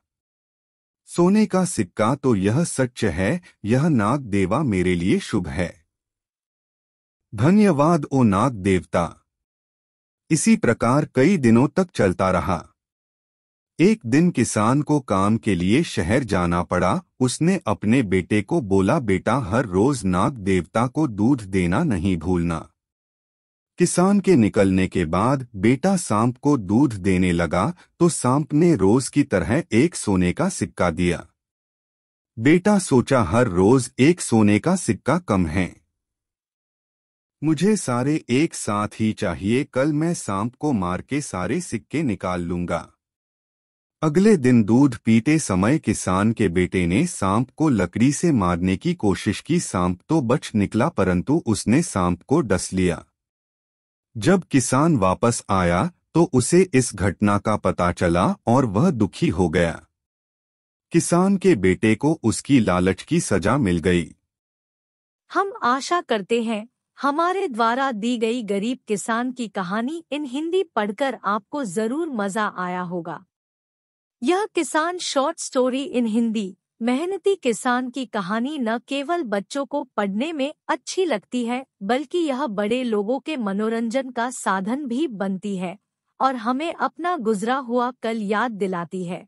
सोने का सिक्का, तो यह सच है, यह नाग देवा मेरे लिए शुभ है। धन्यवाद ओ नाग देवता। इसी प्रकार कई दिनों तक चलता रहा। एक दिन किसान को काम के लिए शहर जाना पड़ा। उसने अपने बेटे को बोला, बेटा, हर रोज नाग देवता को दूध देना नहीं भूलना। किसान के निकलने के बाद बेटा सांप को दूध देने लगा तो सांप ने रोज की तरह एक सोने का सिक्का दिया। बेटा सोचा, हर रोज एक सोने का सिक्का कम है, मुझे सारे एक साथ ही चाहिए। कल मैं सांप को मार के सारे सिक्के निकाल लूंगा। अगले दिन दूध पीते समय किसान के बेटे ने सांप को लकड़ी से मारने की कोशिश की। सांप तो बच निकला, परंतु उसने सांप को डस लिया। जब किसान वापस आया तो उसे इस घटना का पता चला और वह दुखी हो गया। किसान के बेटे को उसकी लालच की सजा मिल गई। हम आशा करते हैं हमारे द्वारा दी गई गरीब किसान की कहानी इन हिंदी पढ़कर आपको जरूर मजा आया होगा। यह किसान शॉर्ट स्टोरी इन हिंदी मेहनती किसान की कहानी न केवल बच्चों को पढ़ने में अच्छी लगती है, बल्कि यह बड़े लोगों के मनोरंजन का साधन भी बनती है और हमें अपना गुजरा हुआ कल याद दिलाती है।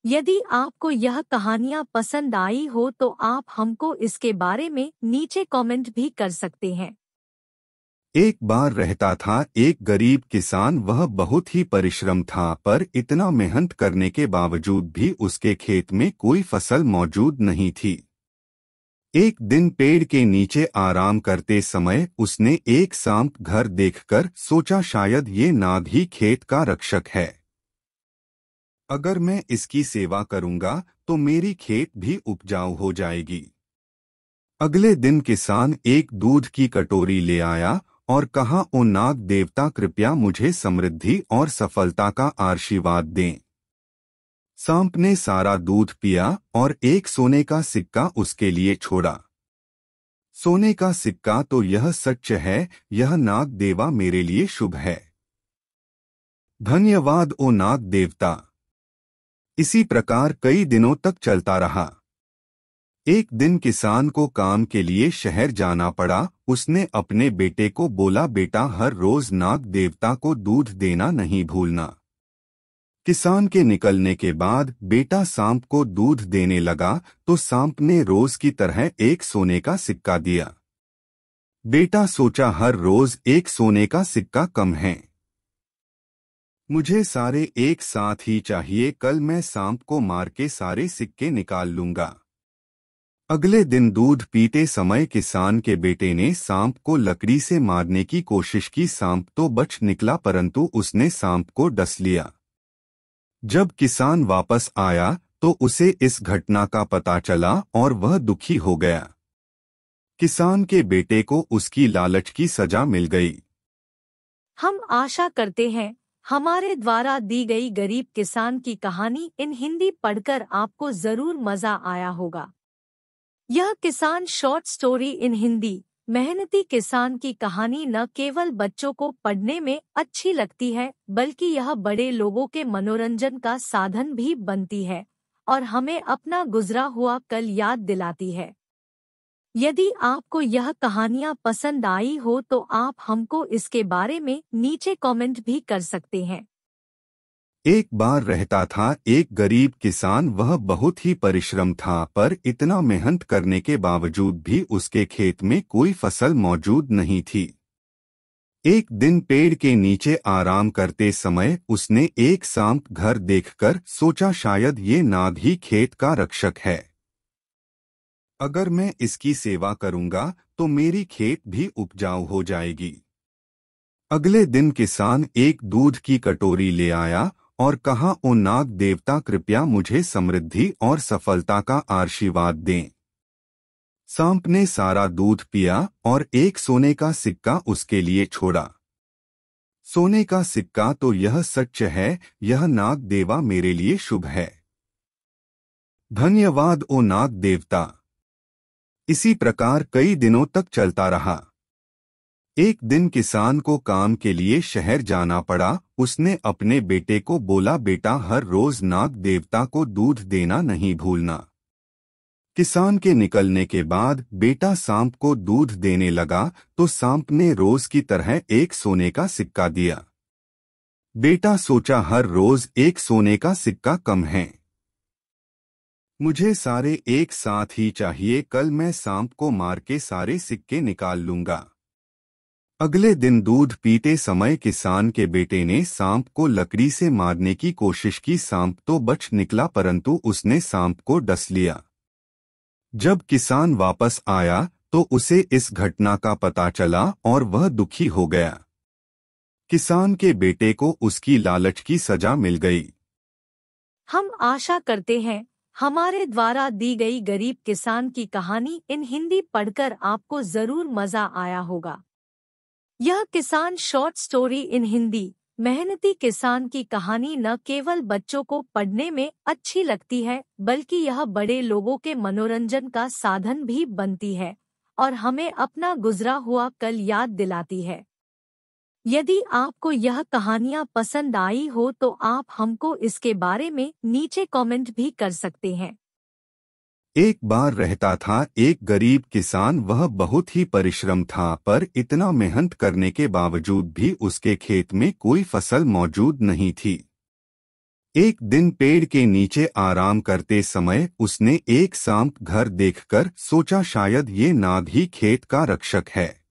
यदि आपको यह कहानियाँ पसंद आई हो तो आप हमको इसके बारे में नीचे कमेंट भी कर सकते हैं। एक बार रहता था एक गरीब किसान। वह बहुत ही परिश्रम था, पर इतना मेहनत करने के बावजूद भी उसके खेत में कोई फसल मौजूद नहीं थी। एक दिन पेड़ के नीचे आराम करते समय उसने एक सांप घर देखकर सोचा, शायद ये नाग ही खेत का रक्षक है। अगर मैं इसकी सेवा करूंगा तो मेरी खेत भी उपजाऊ हो जाएगी। अगले दिन किसान एक दूध की कटोरी ले आया और कहा, ओ नाग देवता, कृपया मुझे समृद्धि और सफलता का आशीर्वाद दें। सांप ने सारा दूध पिया और एक सोने का सिक्का उसके लिए छोड़ा। सोने का सिक्का, तो यह सच है, यह नाग देवा मेरे लिए शुभ है। धन्यवाद ओ नाग देवता। इसी प्रकार कई दिनों तक चलता रहा। एक दिन किसान को काम के लिए शहर जाना पड़ा। उसने अपने बेटे को बोला, बेटा, हर रोज नाग देवता को दूध देना नहीं भूलना। किसान के निकलने के बाद बेटा सांप को दूध देने लगा तो सांप ने रोज की तरह एक सोने का सिक्का दिया। बेटा सोचा, हर रोज एक सोने का सिक्का कम है, मुझे सारे एक साथ ही चाहिए। कल मैं सांप को मार के सारे सिक्के निकाल लूंगा। अगले दिन दूध पीते समय किसान के बेटे ने सांप को लकड़ी से मारने की कोशिश की। सांप तो बच निकला, परंतु उसने सांप को डस लिया। जब किसान वापस आया तो उसे इस घटना का पता चला और वह दुखी हो गया। किसान के बेटे को उसकी लालच की सजा मिल गई। हम आशा करते हैं हमारे द्वारा दी गई गरीब किसान की कहानी इन हिंदी पढ़कर आपको जरूर मजा आया होगा। यह किसान शॉर्ट स्टोरी इन हिंदी मेहनती किसान की कहानी न केवल बच्चों को पढ़ने में अच्छी लगती है, बल्कि यह बड़े लोगों के मनोरंजन का साधन भी बनती है और हमें अपना गुजरा हुआ कल याद दिलाती है। यदि आपको यह कहानियाँ पसंद आई हो तो आप हमको इसके बारे में नीचे कमेंट भी कर सकते हैं। एक बार रहता था एक गरीब किसान। वह बहुत ही परिश्रम था, पर इतना मेहनत करने के बावजूद भी उसके खेत में कोई फसल मौजूद नहीं थी। एक दिन पेड़ के नीचे आराम करते समय उसने एक सांप घर देखकर सोचा, शायद ये नाग ही खेत का रक्षक है। अगर मैं इसकी सेवा करूंगा तो मेरी खेत भी उपजाऊ हो जाएगी। अगले दिन किसान एक दूध की कटोरी ले आया और कहा, ओ नाग देवता, कृपया मुझे समृद्धि और सफलता का आशीर्वाद दें। सांप ने सारा दूध पिया और एक सोने का सिक्का उसके लिए छोड़ा। सोने का सिक्का, तो यह सच है, यह नाग देवा मेरे लिए शुभ है। धन्यवाद ओ नाग देवता। इसी प्रकार कई दिनों तक चलता रहा। एक दिन किसान को काम के लिए शहर जाना पड़ा। उसने अपने बेटे को बोला, बेटा, हर रोज नाग देवता को दूध देना नहीं भूलना। किसान के निकलने के बाद बेटा सांप को दूध देने लगा तो सांप ने रोज की तरह एक सोने का सिक्का दिया। बेटा सोचा, हर रोज एक सोने का सिक्का कम है, मुझे सारे एक साथ ही चाहिए। कल मैं सांप को मार के सारे सिक्के निकाल लूंगा। अगले दिन दूध पीते समय किसान के बेटे ने सांप को लकड़ी से मारने की कोशिश की। सांप तो बच निकला, परंतु उसने सांप को डस लिया। जब किसान वापस आया तो उसे इस घटना का पता चला और वह दुखी हो गया। किसान के बेटे को उसकी लालच की सजा मिल गई। हम आशा करते हैं हमारे द्वारा दी गई गरीब किसान की कहानी इन हिंदी पढ़कर आपको जरूर मजा आया होगा। यह किसान शॉर्ट स्टोरी इन हिंदी मेहनती किसान की कहानी न केवल बच्चों को पढ़ने में अच्छी लगती है, बल्कि यह बड़े लोगों के मनोरंजन का साधन भी बनती है और हमें अपना गुजरा हुआ कल याद दिलाती है। यदि आपको यह कहानियाँ पसंद आई हो तो आप हमको इसके बारे में नीचे कमेंट भी कर सकते हैं। एक बार रहता था एक गरीब किसान। वह बहुत ही परिश्रम था, पर इतना मेहनत करने के बावजूद भी उसके खेत में कोई फसल मौजूद नहीं थी। एक दिन पेड़ के नीचे आराम करते समय उसने एक सांप घर देखकर सोचा, शायद ये नाग ही खेत का रक्षक है।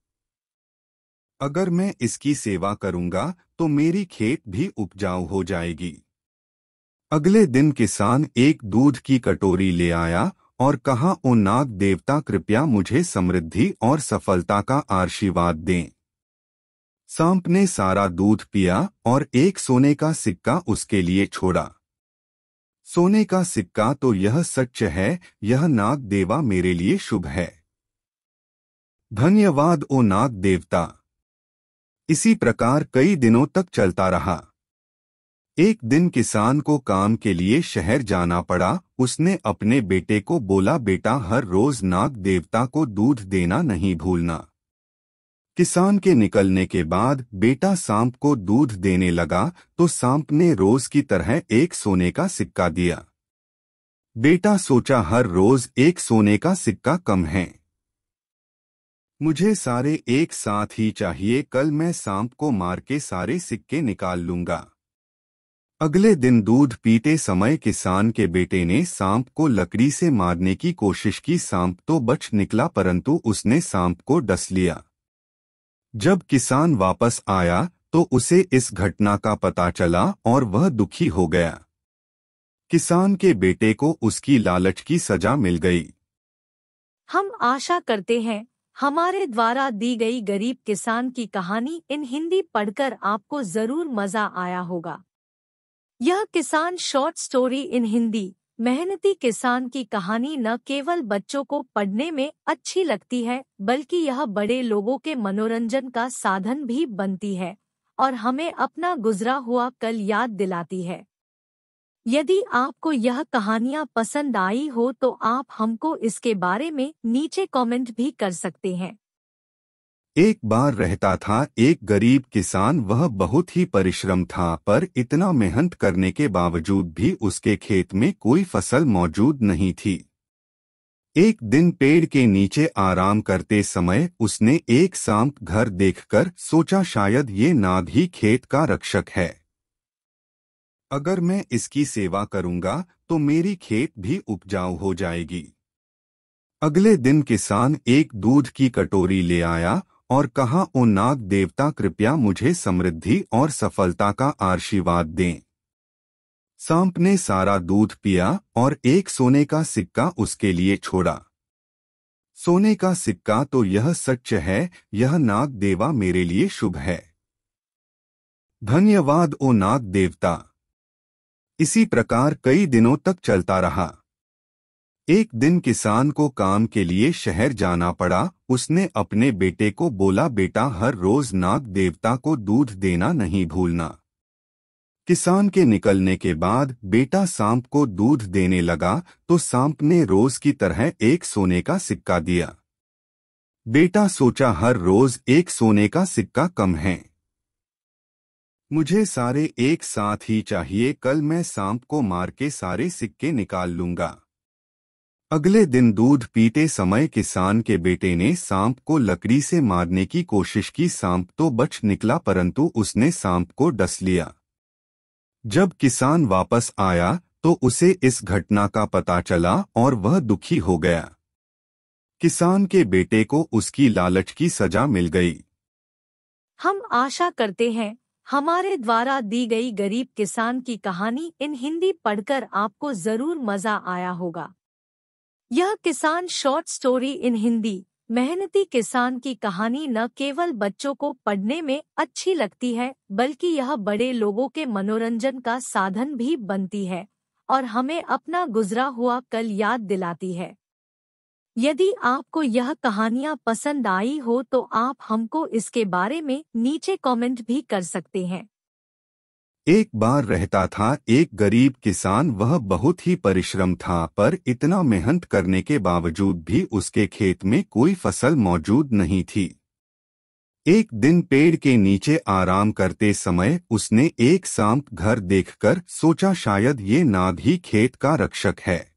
अगर मैं इसकी सेवा करूंगा तो मेरी खेत भी उपजाऊ हो जाएगी। अगले दिन किसान एक दूध की कटोरी ले आया और कहा, ओ नाग देवता, कृपया मुझे समृद्धि और सफलता का आशीर्वाद दें। सांप ने सारा दूध पिया और एक सोने का सिक्का उसके लिए छोड़ा। सोने का सिक्का, तो यह सच है, यह नाग देवा मेरे लिए शुभ है। धन्यवाद ओ नाग देवता। इसी प्रकार कई दिनों तक चलता रहा। एक दिन किसान को काम के लिए शहर जाना पड़ा। उसने अपने बेटे को बोला, बेटा, हर रोज नाग देवता को दूध देना नहीं भूलना। किसान के निकलने के बाद बेटा सांप को दूध देने लगा तो सांप ने रोज की तरह एक सोने का सिक्का दिया। बेटा सोचा, हर रोज एक सोने का सिक्का कम है, मुझे सारे एक साथ ही चाहिए। कल मैं सांप को मार के सारे सिक्के निकाल लूंगा। अगले दिन दूध पीते समय किसान के बेटे ने सांप को लकड़ी से मारने की कोशिश की। सांप तो बच निकला परंतु उसने सांप को डस लिया। जब किसान वापस आया तो उसे इस घटना का पता चला और वह दुखी हो गया। किसान के बेटे को उसकी लालच की सजा मिल गई। हम आशा करते हैं हमारे द्वारा दी गई गरीब किसान की कहानी इन हिंदी पढ़कर आपको जरूर मजा आया होगा। यह किसान शॉर्ट स्टोरी इन हिंदी मेहनती किसान की कहानी न केवल बच्चों को पढ़ने में अच्छी लगती है बल्कि यह बड़े लोगों के मनोरंजन का साधन भी बनती है और हमें अपना गुजरा हुआ कल याद दिलाती है। यदि आपको यह कहानियाँ पसंद आई हो तो आप हमको इसके बारे में नीचे कमेंट भी कर सकते हैं। एक बार रहता था एक गरीब किसान। वह बहुत ही परिश्रम था पर इतना मेहनत करने के बावजूद भी उसके खेत में कोई फसल मौजूद नहीं थी। एक दिन पेड़ के नीचे आराम करते समय उसने एक सांप घर देखकर सोचा, शायद ये नाग ही खेत का रक्षक है। अगर मैं इसकी सेवा करूंगा तो मेरी खेत भी उपजाऊ हो जाएगी। अगले दिन किसान एक दूध की कटोरी ले आया और कहा, ओ नाग देवता, कृपया मुझे समृद्धि और सफलता का आशीर्वाद दें। सांप ने सारा दूध पिया और एक सोने का सिक्का उसके लिए छोड़ा। सोने का सिक्का, तो यह सच है, यह नाग देवा मेरे लिए शुभ है। धन्यवाद ओ नाग देवता। इसी प्रकार कई दिनों तक चलता रहा। एक दिन किसान को काम के लिए शहर जाना पड़ा। उसने अपने बेटे को बोला, बेटा, हर रोज नाग देवता को दूध देना नहीं भूलना। किसान के निकलने के बाद बेटा सांप को दूध देने लगा तो सांप ने रोज की तरह एक सोने का सिक्का दिया। बेटा सोचा, हर रोज एक सोने का सिक्का कम है, मुझे सारे एक साथ ही चाहिए। कल मैं सांप को मार के सारे सिक्के निकाल लूंगा। अगले दिन दूध पीते समय किसान के बेटे ने सांप को लकड़ी से मारने की कोशिश की। सांप तो बच निकला परंतु उसने सांप को डस लिया। जब किसान वापस आया तो उसे इस घटना का पता चला और वह दुखी हो गया। किसान के बेटे को उसकी लालच की सजा मिल गई। हम आशा करते हैं हमारे द्वारा दी गई गरीब किसान की कहानी इन हिंदी पढ़कर आपको जरूर मजा आया होगा। यह किसान शॉर्ट स्टोरी इन हिंदी मेहनती किसान की कहानी न केवल बच्चों को पढ़ने में अच्छी लगती है बल्कि यह बड़े लोगों के मनोरंजन का साधन भी बनती है और हमें अपना गुजरा हुआ कल याद दिलाती है। यदि आपको यह कहानियाँ पसंद आई हो तो आप हमको इसके बारे में नीचे कमेंट भी कर सकते हैं। एक बार रहता था एक गरीब किसान। वह बहुत ही परिश्रम था पर इतना मेहनत करने के बावजूद भी उसके खेत में कोई फसल मौजूद नहीं थी। एक दिन पेड़ के नीचे आराम करते समय उसने एक सांप घर देखकर सोचा, शायद ये नाग ही खेत का रक्षक है।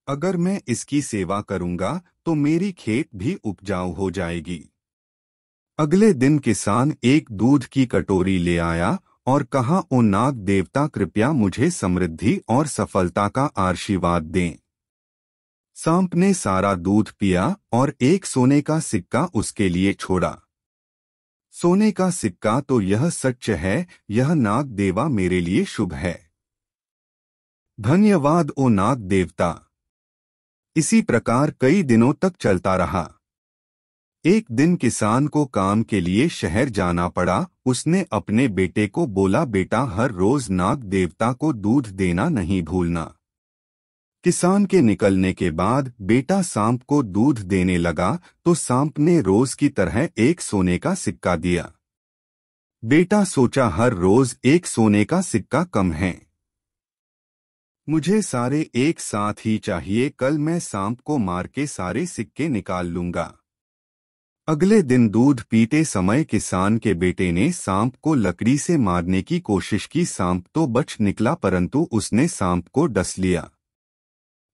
अगर मैं इसकी सेवा करूंगा तो मेरी खेत भी उपजाऊ हो जाएगी। अगले दिन किसान एक दूध की कटोरी ले आया और कहा, ओ नाग देवता, कृपया मुझे समृद्धि और सफलता का आशीर्वाद दें। सांप ने सारा दूध पिया और एक सोने का सिक्का उसके लिए छोड़ा। सोने का सिक्का तो यह सच है, यह नाग देवा मेरे लिए शुभ है। धन्यवाद ओ नाग देवता। इसी प्रकार कई दिनों तक चलता रहा। एक दिन किसान को काम के लिए शहर जाना पड़ा। उसने अपने बेटे को बोला, बेटा हर रोज नाग देवता को दूध देना नहीं भूलना। किसान के निकलने के बाद बेटा सांप को दूध देने लगा तो सांप ने रोज की तरह एक सोने का सिक्का दिया। बेटा सोचा, हर रोज एक सोने का सिक्का कम है, मुझे सारे एक साथ ही चाहिए। कल मैं सांप को मार के सारे सिक्के निकाल लूंगा। अगले दिन दूध पीते समय किसान के बेटे ने सांप को लकड़ी से मारने की कोशिश की। सांप तो बच निकला परंतु उसने सांप को डस लिया।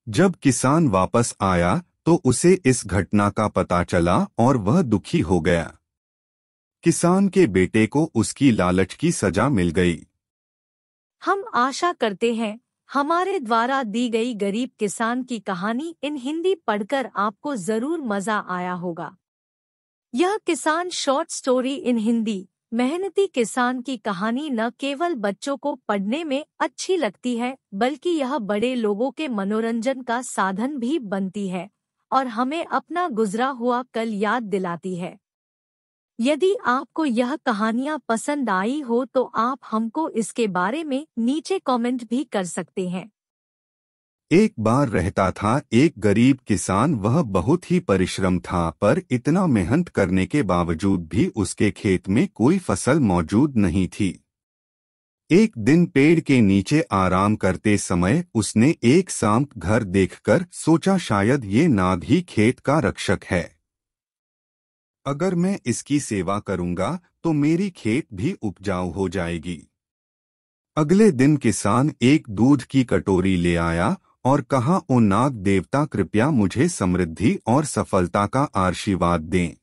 जब किसान वापस आया तो उसे इस घटना का पता चला और वह दुखी हो गया। किसान के बेटे को उसकी लालच की सजा मिल गई। हम आशा करते हैं हमारे द्वारा दी गई गरीब किसान की कहानी इन हिंदी पढ़कर आपको जरूर मजा आया होगा। यह किसान शॉर्ट स्टोरी इन हिंदी मेहनती किसान की कहानी न केवल बच्चों को पढ़ने में अच्छी लगती है बल्कि यह बड़े लोगों के मनोरंजन का साधन भी बनती है और हमें अपना गुजरा हुआ कल याद दिलाती है। यदि आपको यह कहानियाँ पसंद आई हो तो आप हमको इसके बारे में नीचे कमेंट भी कर सकते हैं। एक बार रहता था एक गरीब किसान। वह बहुत ही परिश्रम था पर इतना मेहनत करने के बावजूद भी उसके खेत में कोई फसल मौजूद नहीं थी। एक दिन पेड़ के नीचे आराम करते समय उसने एक सांप घर देखकर सोचा, शायद ये नाग ही खेत का रक्षक है। अगर मैं इसकी सेवा करूंगा तो मेरी खेत भी उपजाऊ हो जाएगी। अगले दिन किसान एक दूध की कटोरी ले आया और कहा, ओ नाग देवता कृपया मुझे समृद्धि और सफलता का आशीर्वाद दें।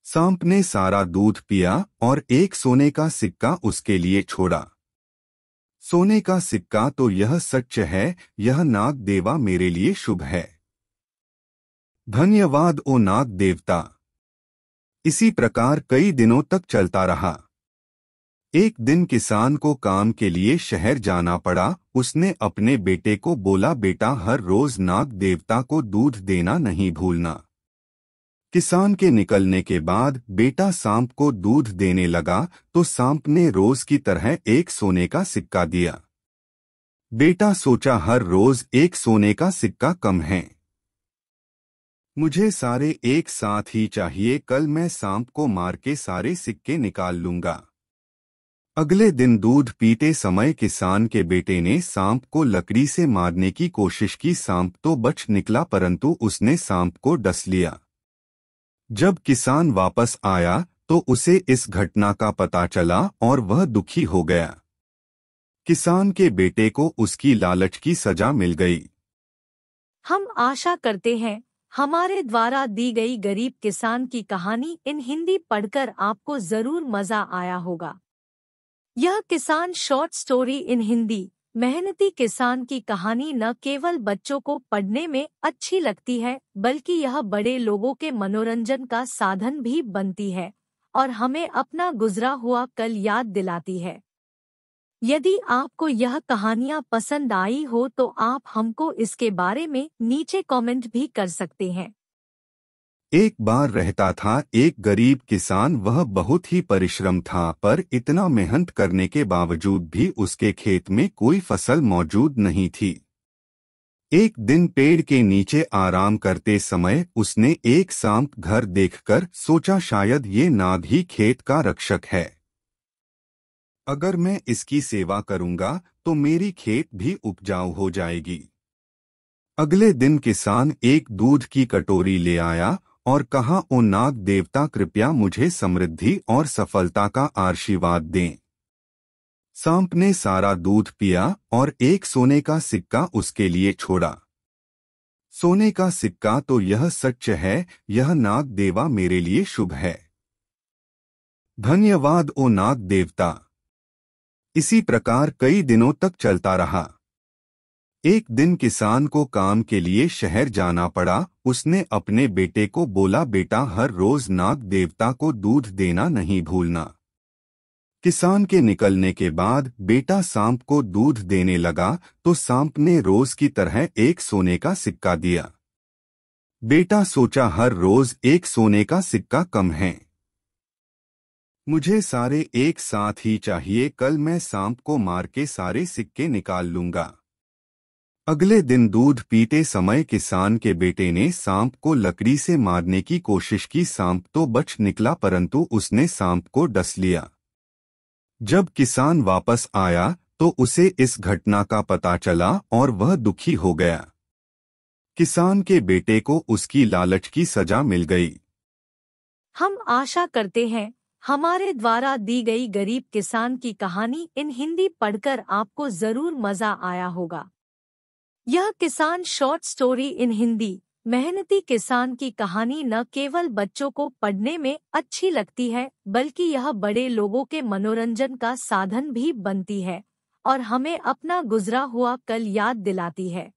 सांप ने सारा दूध पिया और एक सोने का सिक्का उसके लिए छोड़ा। सोने का सिक्का तो यह सच है, यह नाग देवा मेरे लिए शुभ है। धन्यवाद ओ नाग देवता। इसी प्रकार कई दिनों तक चलता रहा। एक दिन किसान को काम के लिए शहर जाना पड़ा। उसने अपने बेटे को बोला, बेटा हर रोज नाग देवता को दूध देना नहीं भूलना। किसान के निकलने के बाद बेटा सांप को दूध देने लगा तो सांप ने रोज की तरह एक सोने का सिक्का दिया। बेटा सोचा, हर रोज एक सोने का सिक्का कम है, मुझे सारे एक साथ ही चाहिए। कल मैं सांप को मार के सारे सिक्के निकाल लूंगा। अगले दिन दूध पीते समय किसान के बेटे ने सांप को लकड़ी से मारने की कोशिश की। सांप तो बच निकला परंतु उसने सांप को डस लिया। जब किसान वापस आया तो उसे इस घटना का पता चला और वह दुखी हो गया। किसान के बेटे को उसकी लालच की सजा मिल गई। हम आशा करते हैं हमारे द्वारा दी गई गरीब किसान की कहानी इन हिंदी पढ़कर आपको जरूर मजा आया होगा। यह किसान शॉर्ट स्टोरी इन हिंदी मेहनती किसान की कहानी न केवल बच्चों को पढ़ने में अच्छी लगती है बल्कि यह बड़े लोगों के मनोरंजन का साधन भी बनती है और हमें अपना गुजरा हुआ कल याद दिलाती है। यदि आपको यह कहानियाँ पसंद आई हो तो आप हमको इसके बारे में नीचे कमेंट भी कर सकते हैं। एक बार रहता था एक गरीब किसान। वह बहुत ही परिश्रम था पर इतना मेहनत करने के बावजूद भी उसके खेत में कोई फसल मौजूद नहीं थी। एक दिन पेड़ के नीचे आराम करते समय उसने एक सांप घर देखकर सोचा, शायद ये नाग ही खेत का रक्षक है। अगर मैं इसकी सेवा करूंगा तो मेरी खेत भी उपजाऊ हो जाएगी। अगले दिन किसान एक दूध की कटोरी ले आया और कहा, ओ नाग देवता कृपया मुझे समृद्धि और सफलता का आशीर्वाद दें। सांप ने सारा दूध पिया और एक सोने का सिक्का उसके लिए छोड़ा। सोने का सिक्का तो यह सच है, यह नाग देवा मेरे लिए शुभ है। धन्यवाद ओ नाग देवता। इसी प्रकार कई दिनों तक चलता रहा। एक दिन किसान को काम के लिए शहर जाना पड़ा। उसने अपने बेटे को बोला, बेटा हर रोज नाग देवता को दूध देना नहीं भूलना। किसान के निकलने के बाद बेटा सांप को दूध देने लगा तो सांप ने रोज की तरह एक सोने का सिक्का दिया। बेटा सोचा, हर रोज एक सोने का सिक्का कम है, मुझे सारे एक साथ ही चाहिए। कल मैं सांप को मार के सारे सिक्के निकाल लूंगा। अगले दिन दूध पीते समय किसान के बेटे ने सांप को लकड़ी से मारने की कोशिश की। सांप तो बच निकला परंतु उसने सांप को डस लिया। जब किसान वापस आया तो उसे इस घटना का पता चला और वह दुखी हो गया। किसान के बेटे को उसकी लालच की सजा मिल गई। हम आशा करते हैं हमारे द्वारा दी गई गरीब किसान की कहानी इन हिंदी पढ़कर आपको जरूर मजा आया होगा। यह किसान शॉर्ट स्टोरी इन हिंदी मेहनती किसान की कहानी न केवल बच्चों को पढ़ने में अच्छी लगती है बल्कि यह बड़े लोगों के मनोरंजन का साधन भी बनती है और हमें अपना गुजरा हुआ कल याद दिलाती है।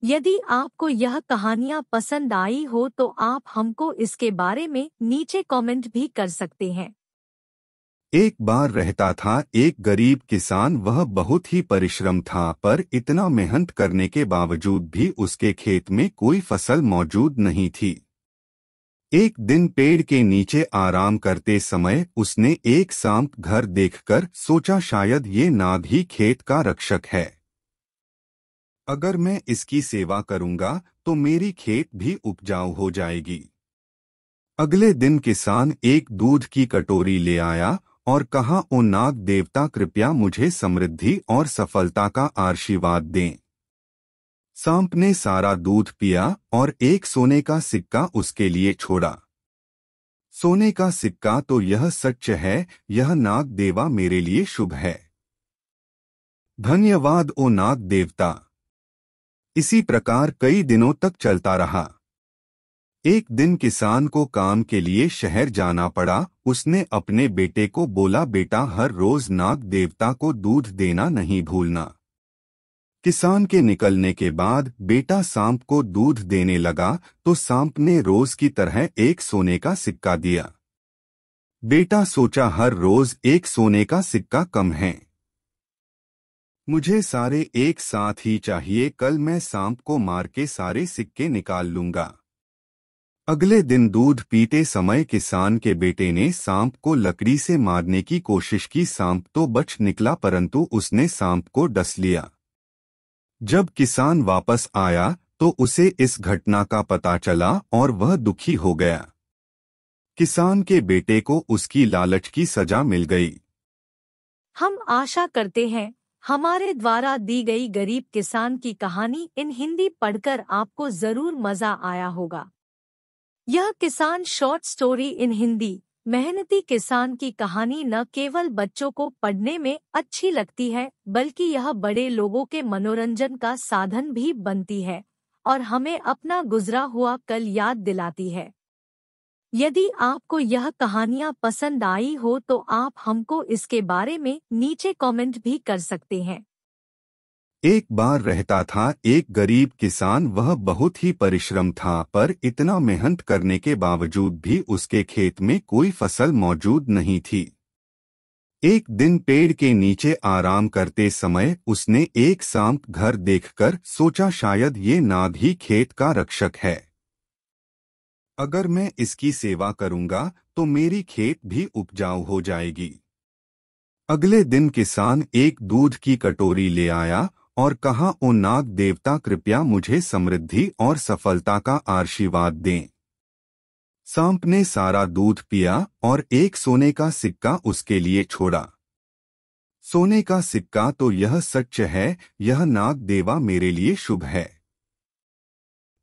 यदि आपको यह कहानियाँ पसंद आई हो तो आप हमको इसके बारे में नीचे कमेंट भी कर सकते हैं। एक बार रहता था एक गरीब किसान। वह बहुत ही परिश्रम था पर इतना मेहनत करने के बावजूद भी उसके खेत में कोई फसल मौजूद नहीं थी। एक दिन पेड़ के नीचे आराम करते समय उसने एक सांप घर देखकर सोचा, शायद ये नाग ही खेत का रक्षक है। अगर मैं इसकी सेवा करूंगा तो मेरी खेत भी उपजाऊ हो जाएगी। अगले दिन किसान एक दूध की कटोरी ले आया और कहा, ओ नाग देवता, कृपया मुझे समृद्धि और सफलता का आशीर्वाद दें। सांप ने सारा दूध पिया और एक सोने का सिक्का उसके लिए छोड़ा। सोने का सिक्का, तो यह सच है, यह नाग देवा मेरे लिए शुभ है। धन्यवाद ओ नाग देवता। इसी प्रकार कई दिनों तक चलता रहा। एक दिन किसान को काम के लिए शहर जाना पड़ा। उसने अपने बेटे को बोला, बेटा हर रोज नाग देवता को दूध देना नहीं भूलना। किसान के निकलने के बाद बेटा सांप को दूध देने लगा तो सांप ने रोज की तरह एक सोने का सिक्का दिया। बेटा सोचा, हर रोज एक सोने का सिक्का कम है, मुझे सारे एक साथ ही चाहिए। कल मैं सांप को मार के सारे सिक्के निकाल लूंगा। अगले दिन दूध पीते समय किसान के बेटे ने सांप को लकड़ी से मारने की कोशिश की। सांप तो बच निकला परंतु उसने सांप को डस लिया। जब किसान वापस आया तो उसे इस घटना का पता चला और वह दुखी हो गया। किसान के बेटे को उसकी लालच की सजा मिल गई। हम आशा करते हैं हमारे द्वारा दी गई गरीब किसान की कहानी इन हिंदी पढ़कर आपको जरूर मजा आया होगा। यह किसान शॉर्ट स्टोरी इन हिंदी मेहनती किसान की कहानी न केवल बच्चों को पढ़ने में अच्छी लगती है बल्कि यह बड़े लोगों के मनोरंजन का साधन भी बनती है और हमें अपना गुजरा हुआ कल याद दिलाती है। यदि आपको यह कहानियाँ पसंद आई हो तो आप हमको इसके बारे में नीचे कमेंट भी कर सकते हैं। एक बार रहता था एक गरीब किसान। वह बहुत ही परिश्रम था पर इतना मेहनत करने के बावजूद भी उसके खेत में कोई फसल मौजूद नहीं थी। एक दिन पेड़ के नीचे आराम करते समय उसने एक सांप घर देखकर सोचा, शायद ये नाग ही खेत का रक्षक है। अगर मैं इसकी सेवा करूंगा तो मेरी खेत भी उपजाऊ हो जाएगी। अगले दिन किसान एक दूध की कटोरी ले आया और कहा, ओ नाग देवता, कृपया मुझे समृद्धि और सफलता का आशीर्वाद दें। सांप ने सारा दूध पिया और एक सोने का सिक्का उसके लिए छोड़ा। सोने का सिक्का, तो यह सच है, यह नाग देवा मेरे लिए शुभ है।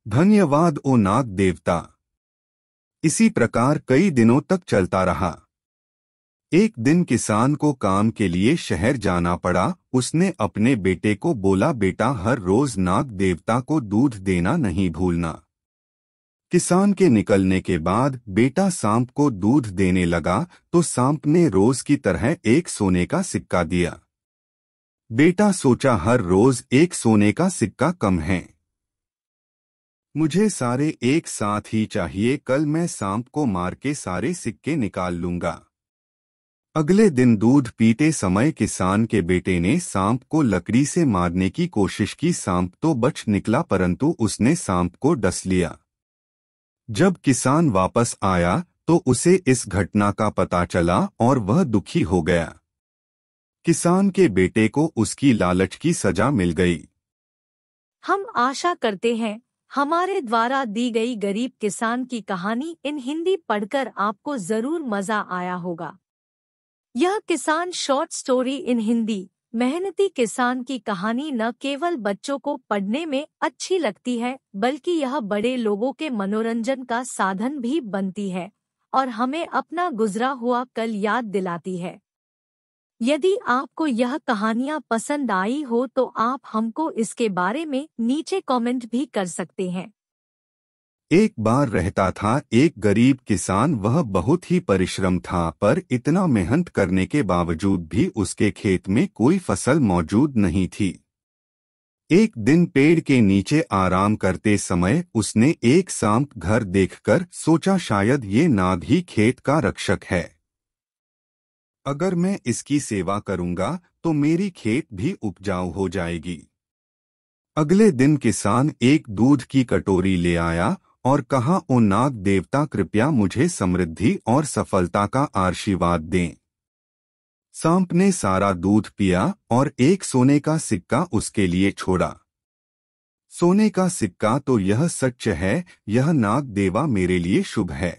धन्यवाद ओ नाग देवता। इसी प्रकार कई दिनों तक चलता रहा। एक दिन किसान को काम के लिए शहर जाना पड़ा। उसने अपने बेटे को बोला, बेटा हर रोज नाग देवता को दूध देना नहीं भूलना। किसान के निकलने के बाद बेटा सांप को दूध देने लगा तो सांप ने रोज की तरह एक सोने का सिक्का दिया। बेटा सोचा हर रोज एक सोने का सिक्का कम है। मुझे सारे एक साथ ही चाहिए, कल मैं सांप को मार के सारे सिक्के निकाल लूंगा। अगले दिन दूध पीते समय किसान के बेटे ने सांप को लकड़ी से मारने की कोशिश की। सांप तो बच निकला परंतु उसने सांप को डस लिया। जब किसान वापस आया तो उसे इस घटना का पता चला और वह दुखी हो गया। किसान के बेटे को उसकी लालच की सजा मिल गई। हम आशा करते हैं हमारे द्वारा दी गई गरीब किसान की कहानी इन हिंदी पढ़कर आपको जरूर मजा आया होगा। यह किसान शॉर्ट स्टोरी इन हिंदी मेहनती किसान की कहानी न केवल बच्चों को पढ़ने में अच्छी लगती है बल्कि यह बड़े लोगों के मनोरंजन का साधन भी बनती है और हमें अपना गुजरा हुआ कल याद दिलाती है। यदि आपको यह कहानियाँ पसंद आई हो तो आप हमको इसके बारे में नीचे कमेंट भी कर सकते हैं। एक बार रहता था एक गरीब किसान। वह बहुत ही परिश्रम था पर इतना मेहनत करने के बावजूद भी उसके खेत में कोई फसल मौजूद नहीं थी। एक दिन पेड़ के नीचे आराम करते समय उसने एक सांप घर देखकर सोचा शायद ये नाग ही खेत का रक्षक है। अगर मैं इसकी सेवा करूंगा तो मेरी खेत भी उपजाऊ हो जाएगी। अगले दिन किसान एक दूध की कटोरी ले आया और कहा, ओ नाग देवता कृपया मुझे समृद्धि और सफलता का आशीर्वाद दें। सांप ने सारा दूध पिया और एक सोने का सिक्का उसके लिए छोड़ा। सोने का सिक्का तो यह सच है, यह नाग देवा मेरे लिए शुभ है।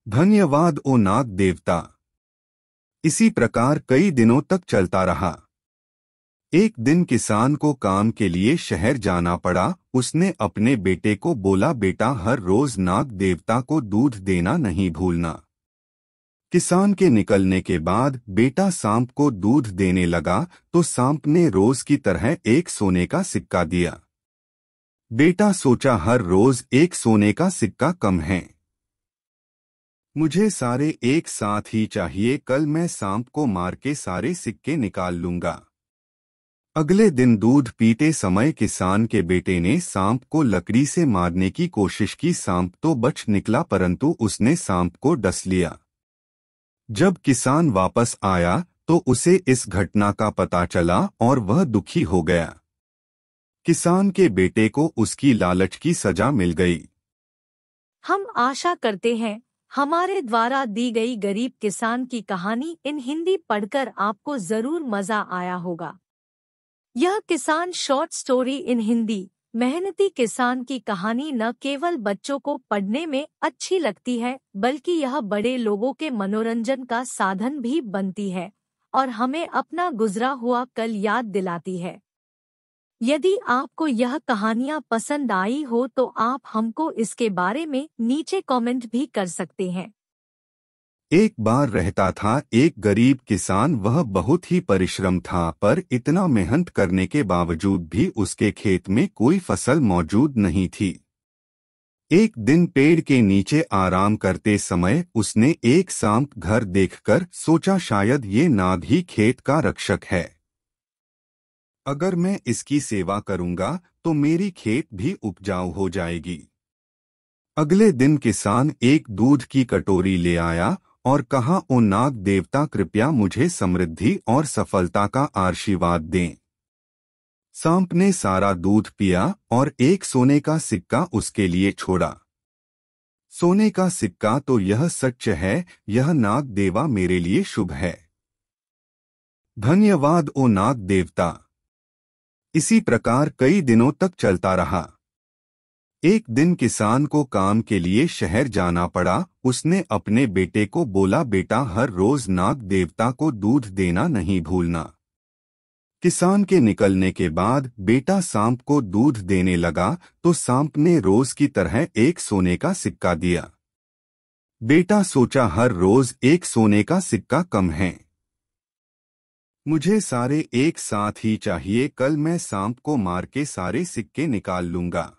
धन्यवाद ओ नाग देवता। इसी प्रकार कई दिनों तक चलता रहा। एक दिन किसान को काम के लिए शहर जाना पड़ा। उसने अपने बेटे को बोला, बेटा हर रोज नाग देवता को दूध देना नहीं भूलना। किसान के निकलने के बाद बेटा सांप को दूध देने लगा तो सांप ने रोज की तरह एक सोने का सिक्का दिया। बेटा सोचा हर रोज एक सोने का सिक्का कम है। मुझे सारे एक साथ ही चाहिए, कल मैं सांप को मार के सारे सिक्के निकाल लूंगा। अगले दिन दूध पीते समय किसान के बेटे ने सांप को लकड़ी से मारने की कोशिश की। सांप तो बच निकला परंतु उसने सांप को डस लिया। जब किसान वापस आया तो उसे इस घटना का पता चला और वह दुखी हो गया। किसान के बेटे को उसकी लालच की सजा मिल गई। हम आशा करते हैं हमारे द्वारा दी गई गरीब किसान की कहानी इन हिंदी पढ़कर आपको जरूर मजा आया होगा। यह किसान शॉर्ट स्टोरी इन हिंदी मेहनती किसान की कहानी न केवल बच्चों को पढ़ने में अच्छी लगती है बल्कि यह बड़े लोगों के मनोरंजन का साधन भी बनती है और हमें अपना गुजरा हुआ कल याद दिलाती है। यदि आपको यह कहानियाँ पसंद आई हो तो आप हमको इसके बारे में नीचे कमेंट भी कर सकते हैं। एक बार रहता था एक गरीब किसान। वह बहुत ही परिश्रम था पर इतना मेहनत करने के बावजूद भी उसके खेत में कोई फसल मौजूद नहीं थी। एक दिन पेड़ के नीचे आराम करते समय उसने एक सांप घर देखकर सोचा शायद ये नाग ही खेत का रक्षक है। अगर मैं इसकी सेवा करूंगा तो मेरी खेत भी उपजाऊ हो जाएगी। अगले दिन किसान एक दूध की कटोरी ले आया और कहा, ओ नाग देवता कृपया मुझे समृद्धि और सफलता का आशीर्वाद दें। सांप ने सारा दूध पिया और एक सोने का सिक्का उसके लिए छोड़ा। सोने का सिक्का तो यह सच है, यह नाग देवा मेरे लिए शुभ है। धन्यवाद ओ नाग देवता। इसी प्रकार कई दिनों तक चलता रहा। एक दिन किसान को काम के लिए शहर जाना पड़ा। उसने अपने बेटे को बोला, बेटा हर रोज नाग देवता को दूध देना नहीं भूलना। किसान के निकलने के बाद बेटा सांप को दूध देने लगा तो सांप ने रोज की तरह एक सोने का सिक्का दिया। बेटा सोचा हर रोज एक सोने का सिक्का कम है। मुझे सारे एक साथ ही चाहिए, कल मैं सांप को मार के सारे सिक्के निकाल लूंगा।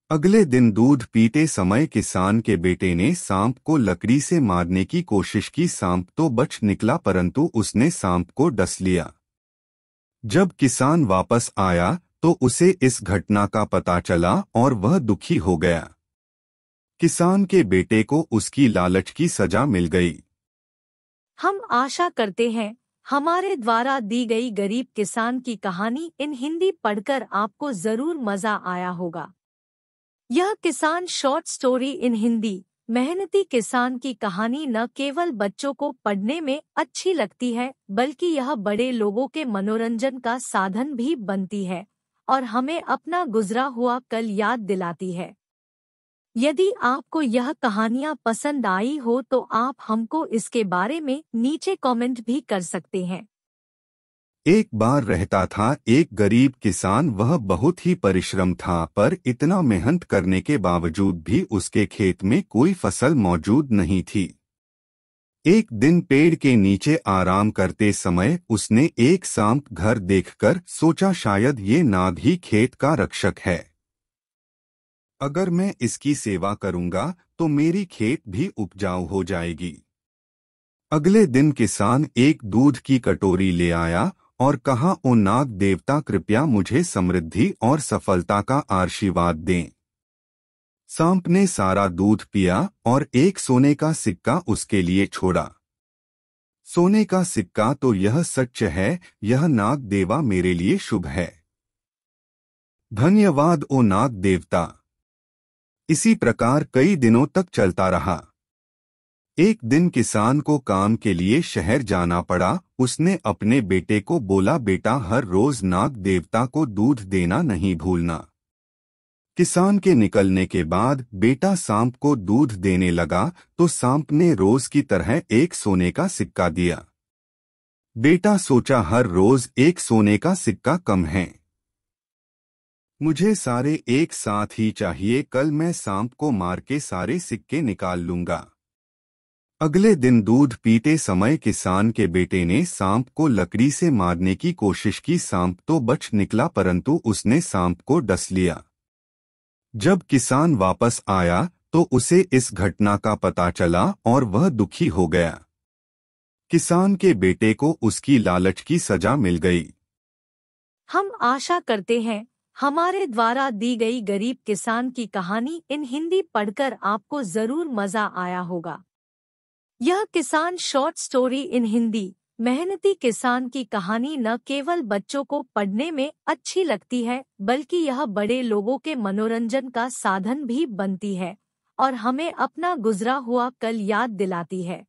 अगले दिन दूध पीते समय किसान के बेटे ने सांप को लकड़ी से मारने की कोशिश की। सांप तो बच निकला परंतु उसने सांप को डस लिया। जब किसान वापस आया तो उसे इस घटना का पता चला और वह दुखी हो गया। किसान के बेटे को उसकी लालच की सजा मिल गई। हम आशा करते हैं हमारे द्वारा दी गई गरीब किसान की कहानी इन हिंदी पढ़कर आपको जरूर मजा आया होगा। यह किसान शॉर्ट स्टोरी इन हिंदी मेहनती किसान की कहानी न केवल बच्चों को पढ़ने में अच्छी लगती है बल्कि यह बड़े लोगों के मनोरंजन का साधन भी बनती है और हमें अपना गुजरा हुआ कल याद दिलाती है। यदि आपको यह कहानियाँ पसंद आई हो तो आप हमको इसके बारे में नीचे कमेंट भी कर सकते हैं। एक बार रहता था एक गरीब किसान। वह बहुत ही परिश्रम था, पर इतना मेहनत करने के बावजूद भी उसके खेत में कोई फसल मौजूद नहीं थी। एक दिन पेड़ के नीचे आराम करते समय उसने एक सांप घर देखकर सोचा, शायद ये नाग ही खेत का रक्षक है। अगर मैं इसकी सेवा करूंगा तो मेरी खेत भी उपजाऊ हो जाएगी। अगले दिन किसान एक दूध की कटोरी ले आया और कहा, ओ नाग देवता, कृपया मुझे समृद्धि और सफलता का आशीर्वाद दें। सांप ने सारा दूध पिया और एक सोने का सिक्का उसके लिए छोड़ा। सोने का सिक्का, तो यह सच है, यह नाग देवा मेरे लिए शुभ है। धन्यवाद ओ नाग देवता। इसी प्रकार कई दिनों तक चलता रहा। एक दिन किसान को काम के लिए शहर जाना पड़ा। उसने अपने बेटे को बोला, बेटा, हर रोज नाग देवता को दूध देना नहीं भूलना। किसान के निकलने के बाद बेटा सांप को दूध देने लगा तो सांप ने रोज की तरह एक सोने का सिक्का दिया। बेटा सोचा, हर रोज एक सोने का सिक्का कम है, मुझे सारे एक साथ ही चाहिए। कल मैं सांप को मार के सारे सिक्के निकाल लूंगा। अगले दिन दूध पीते समय किसान के बेटे ने सांप को लकड़ी से मारने की कोशिश की। सांप तो बच निकला, परंतु उसने सांप को डस लिया। जब किसान वापस आया तो उसे इस घटना का पता चला और वह दुखी हो गया। किसान के बेटे को उसकी लालच की सजा मिल गई। हम आशा करते हैं हमारे द्वारा दी गई गरीब किसान की कहानी इन हिंदी पढ़कर आपको जरूर मजा आया होगा। यह किसान शॉर्ट स्टोरी इन हिंदी मेहनती किसान की कहानी न केवल बच्चों को पढ़ने में अच्छी लगती है बल्कि यह बड़े लोगों के मनोरंजन का साधन भी बनती है और हमें अपना गुजरा हुआ कल याद दिलाती है।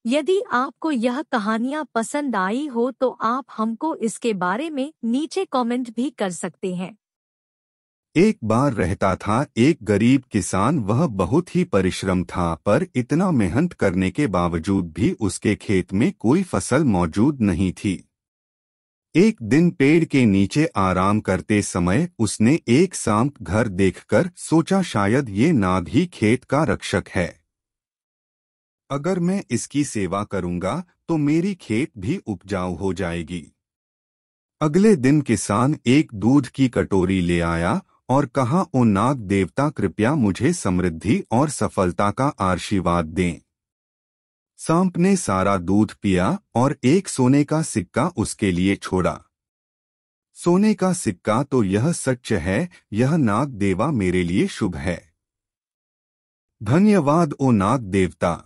यदि आपको यह कहानियाँ पसंद आई हो तो आप हमको इसके बारे में नीचे कमेंट भी कर सकते हैं। एक बार रहता था एक गरीब किसान। वह बहुत ही परिश्रम था, पर इतना मेहनत करने के बावजूद भी उसके खेत में कोई फसल मौजूद नहीं थी। एक दिन पेड़ के नीचे आराम करते समय उसने एक सांप घर देखकर सोचा, शायद ये नाग ही खेत का रक्षक है। अगर मैं इसकी सेवा करूंगा तो मेरी खेत भी उपजाऊ हो जाएगी। अगले दिन किसान एक दूध की कटोरी ले आया और कहा, ओ नाग देवता, कृपया मुझे समृद्धि और सफलता का आशीर्वाद दें। सांप ने सारा दूध पिया और एक सोने का सिक्का उसके लिए छोड़ा। सोने का सिक्का, तो यह सच है, यह नाग देवा मेरे लिए शुभ है। धन्यवाद ओ नाग देवता।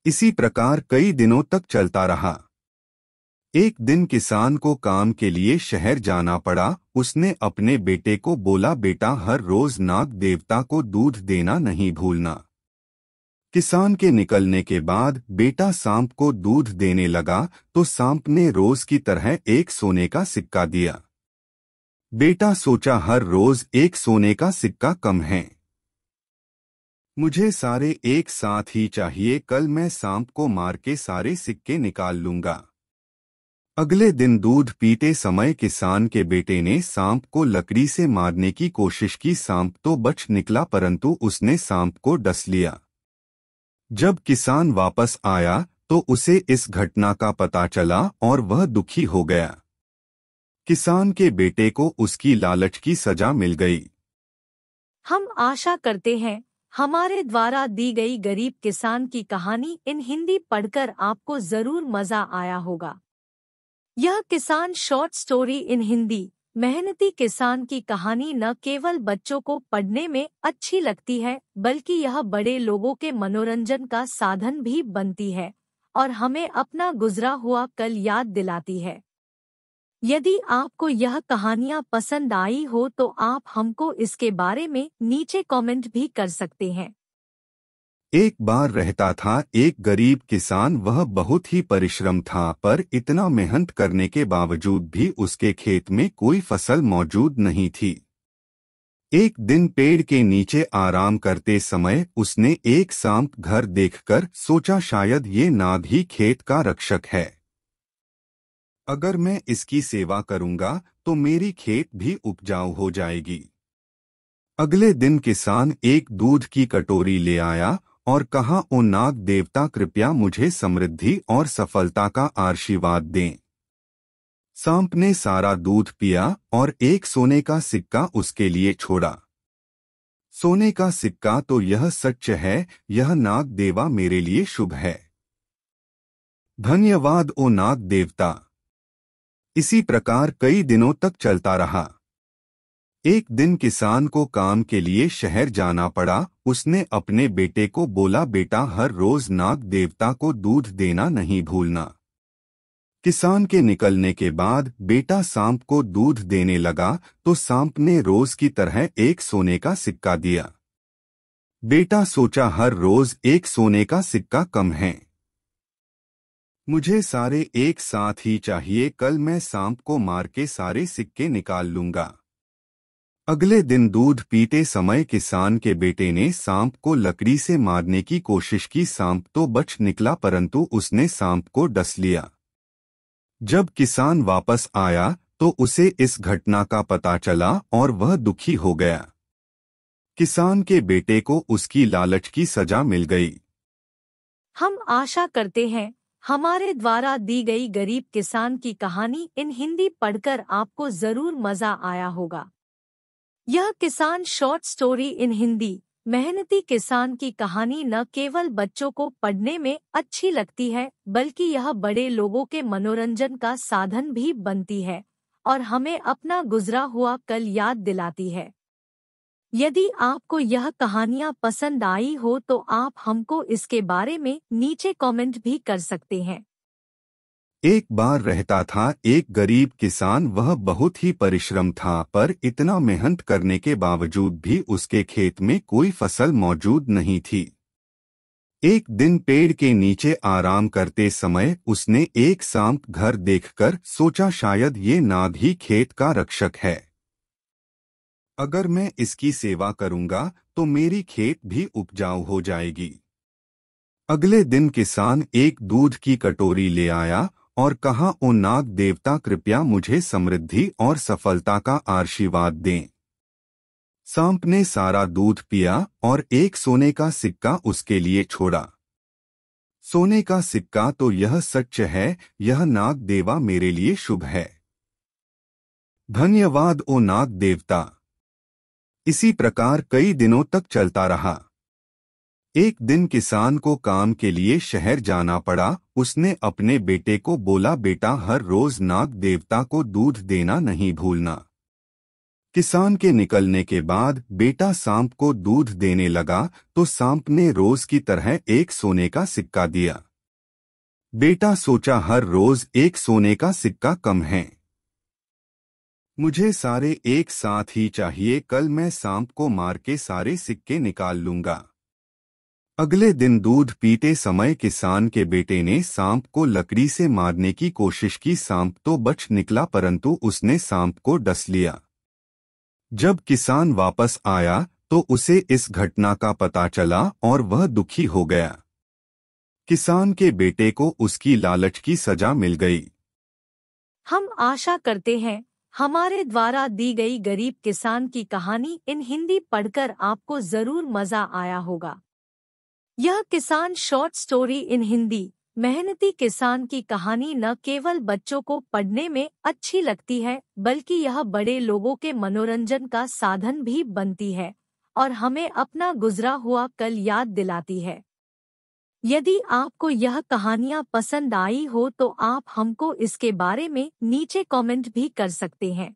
इसी प्रकार कई दिनों तक चलता रहा। एक दिन किसान को काम के लिए शहर जाना पड़ा। उसने अपने बेटे को बोला, बेटा, हर रोज नाग देवता को दूध देना नहीं भूलना। किसान के निकलने के बाद बेटा सांप को दूध देने लगा तो सांप ने रोज की तरह एक सोने का सिक्का दिया। बेटा सोचा, हर रोज एक सोने का सिक्का कम है, मुझे सारे एक साथ ही चाहिए। कल मैं सांप को मार के सारे सिक्के निकाल लूंगा। अगले दिन दूध पीते समय किसान के बेटे ने सांप को लकड़ी से मारने की कोशिश की। सांप तो बच निकला, परंतु उसने सांप को डस लिया। जब किसान वापस आया तो उसे इस घटना का पता चला और वह दुखी हो गया। किसान के बेटे को उसकी लालच की सजा मिल गई। हम आशा करते हैं हमारे द्वारा दी गई गरीब किसान की कहानी इन हिंदी पढ़कर आपको जरूर मजा आया होगा। यह किसान शॉर्ट स्टोरी इन हिंदी मेहनती किसान की कहानी न केवल बच्चों को पढ़ने में अच्छी लगती है बल्कि यह बड़े लोगों के मनोरंजन का साधन भी बनती है और हमें अपना गुजरा हुआ कल याद दिलाती है। यदि आपको यह कहानियाँ पसंद आई हो तो आप हमको इसके बारे में नीचे कमेंट भी कर सकते हैं। एक बार रहता था एक गरीब किसान। वह बहुत ही परिश्रम था, पर इतना मेहनत करने के बावजूद भी उसके खेत में कोई फसल मौजूद नहीं थी। एक दिन पेड़ के नीचे आराम करते समय उसने एक सांप घर देखकर सोचा, शायद ये नाग ही खेत का रक्षक है। अगर मैं इसकी सेवा करूंगा तो मेरी खेत भी उपजाऊ हो जाएगी। अगले दिन किसान एक दूध की कटोरी ले आया और कहा, ओ नाग देवता, कृपया मुझे समृद्धि और सफलता का आशीर्वाद दें। सांप ने सारा दूध पिया और एक सोने का सिक्का उसके लिए छोड़ा। सोने का सिक्का, तो यह सच है, यह नाग देवा मेरे लिए शुभ है। धन्यवाद ओ नाग देवता। इसी प्रकार कई दिनों तक चलता रहा। एक दिन किसान को काम के लिए शहर जाना पड़ा। उसने अपने बेटे को बोला, बेटा, हर रोज नाग देवता को दूध देना नहीं भूलना। किसान के निकलने के बाद बेटा सांप को दूध देने लगा तो सांप ने रोज की तरह एक सोने का सिक्का दिया। बेटा सोचा, हर रोज एक सोने का सिक्का कम है, मुझे सारे एक साथ ही चाहिए। कल मैं सांप को मार के सारे सिक्के निकाल लूंगा। अगले दिन दूध पीते समय किसान के बेटे ने सांप को लकड़ी से मारने की कोशिश की। सांप तो बच निकला, परंतु उसने सांप को डस लिया। जब किसान वापस आया तो उसे इस घटना का पता चला और वह दुखी हो गया। किसान के बेटे को उसकी लालच की सजा मिल गई। हम आशा करते हैं हमारे द्वारा दी गई गरीब किसान की कहानी इन हिंदी पढ़कर आपको जरूर मजा आया होगा। यह किसान शॉर्ट स्टोरी इन हिंदी मेहनती किसान की कहानी न केवल बच्चों को पढ़ने में अच्छी लगती है बल्कि यह बड़े लोगों के मनोरंजन का साधन भी बनती है और हमें अपना गुजरा हुआ कल याद दिलाती है। यदि आपको यह कहानियाँ पसंद आई हो तो आप हमको इसके बारे में नीचे कमेंट भी कर सकते हैं। एक बार रहता था एक गरीब किसान। वह बहुत ही परिश्रम था, पर इतना मेहनत करने के बावजूद भी उसके खेत में कोई फसल मौजूद नहीं थी। एक दिन पेड़ के नीचे आराम करते समय उसने एक सांप घर देखकर सोचा, शायद ये नाग ही खेत का रक्षक है। अगर मैं इसकी सेवा करूंगा तो मेरी खेत भी उपजाऊ हो जाएगी। अगले दिन किसान एक दूध की कटोरी ले आया और कहा, ओ नाग देवता, कृपया मुझे समृद्धि और सफलता का आशीर्वाद दें। सांप ने सारा दूध पिया और एक सोने का सिक्का उसके लिए छोड़ा। सोने का सिक्का, तो यह सच है, यह नाग देवा मेरे लिए शुभ है। धन्यवाद ओ नाग देवता। इसी प्रकार कई दिनों तक चलता रहा। एक दिन किसान को काम के लिए शहर जाना पड़ा। उसने अपने बेटे को बोला, बेटा, हर रोज नाग देवता को दूध देना नहीं भूलना। किसान के निकलने के बाद बेटा सांप को दूध देने लगा तो सांप ने रोज की तरह एक सोने का सिक्का दिया। बेटा सोचा, हर रोज एक सोने का सिक्का कम है, मुझे सारे एक साथ ही चाहिए। कल मैं सांप को मार के सारे सिक्के निकाल लूंगा। अगले दिन दूध पीते समय किसान के बेटे ने सांप को लकड़ी से मारने की कोशिश की। सांप तो बच निकला, परंतु उसने सांप को डस लिया। जब किसान वापस आया तो उसे इस घटना का पता चला और वह दुखी हो गया। किसान के बेटे को उसकी लालच की सजा मिल गई। हम आशा करते हैं हमारे द्वारा दी गई गरीब किसान की कहानी इन हिंदी पढ़कर आपको जरूर मजा आया होगा। यह किसान शॉर्ट स्टोरी इन हिंदी मेहनती किसान की कहानी न केवल बच्चों को पढ़ने में अच्छी लगती है बल्कि यह बड़े लोगों के मनोरंजन का साधन भी बनती है और हमें अपना गुजरा हुआ कल याद दिलाती है। यदि आपको यह कहानियाँ पसंद आई हो तो आप हमको इसके बारे में नीचे कमेंट भी कर सकते हैं।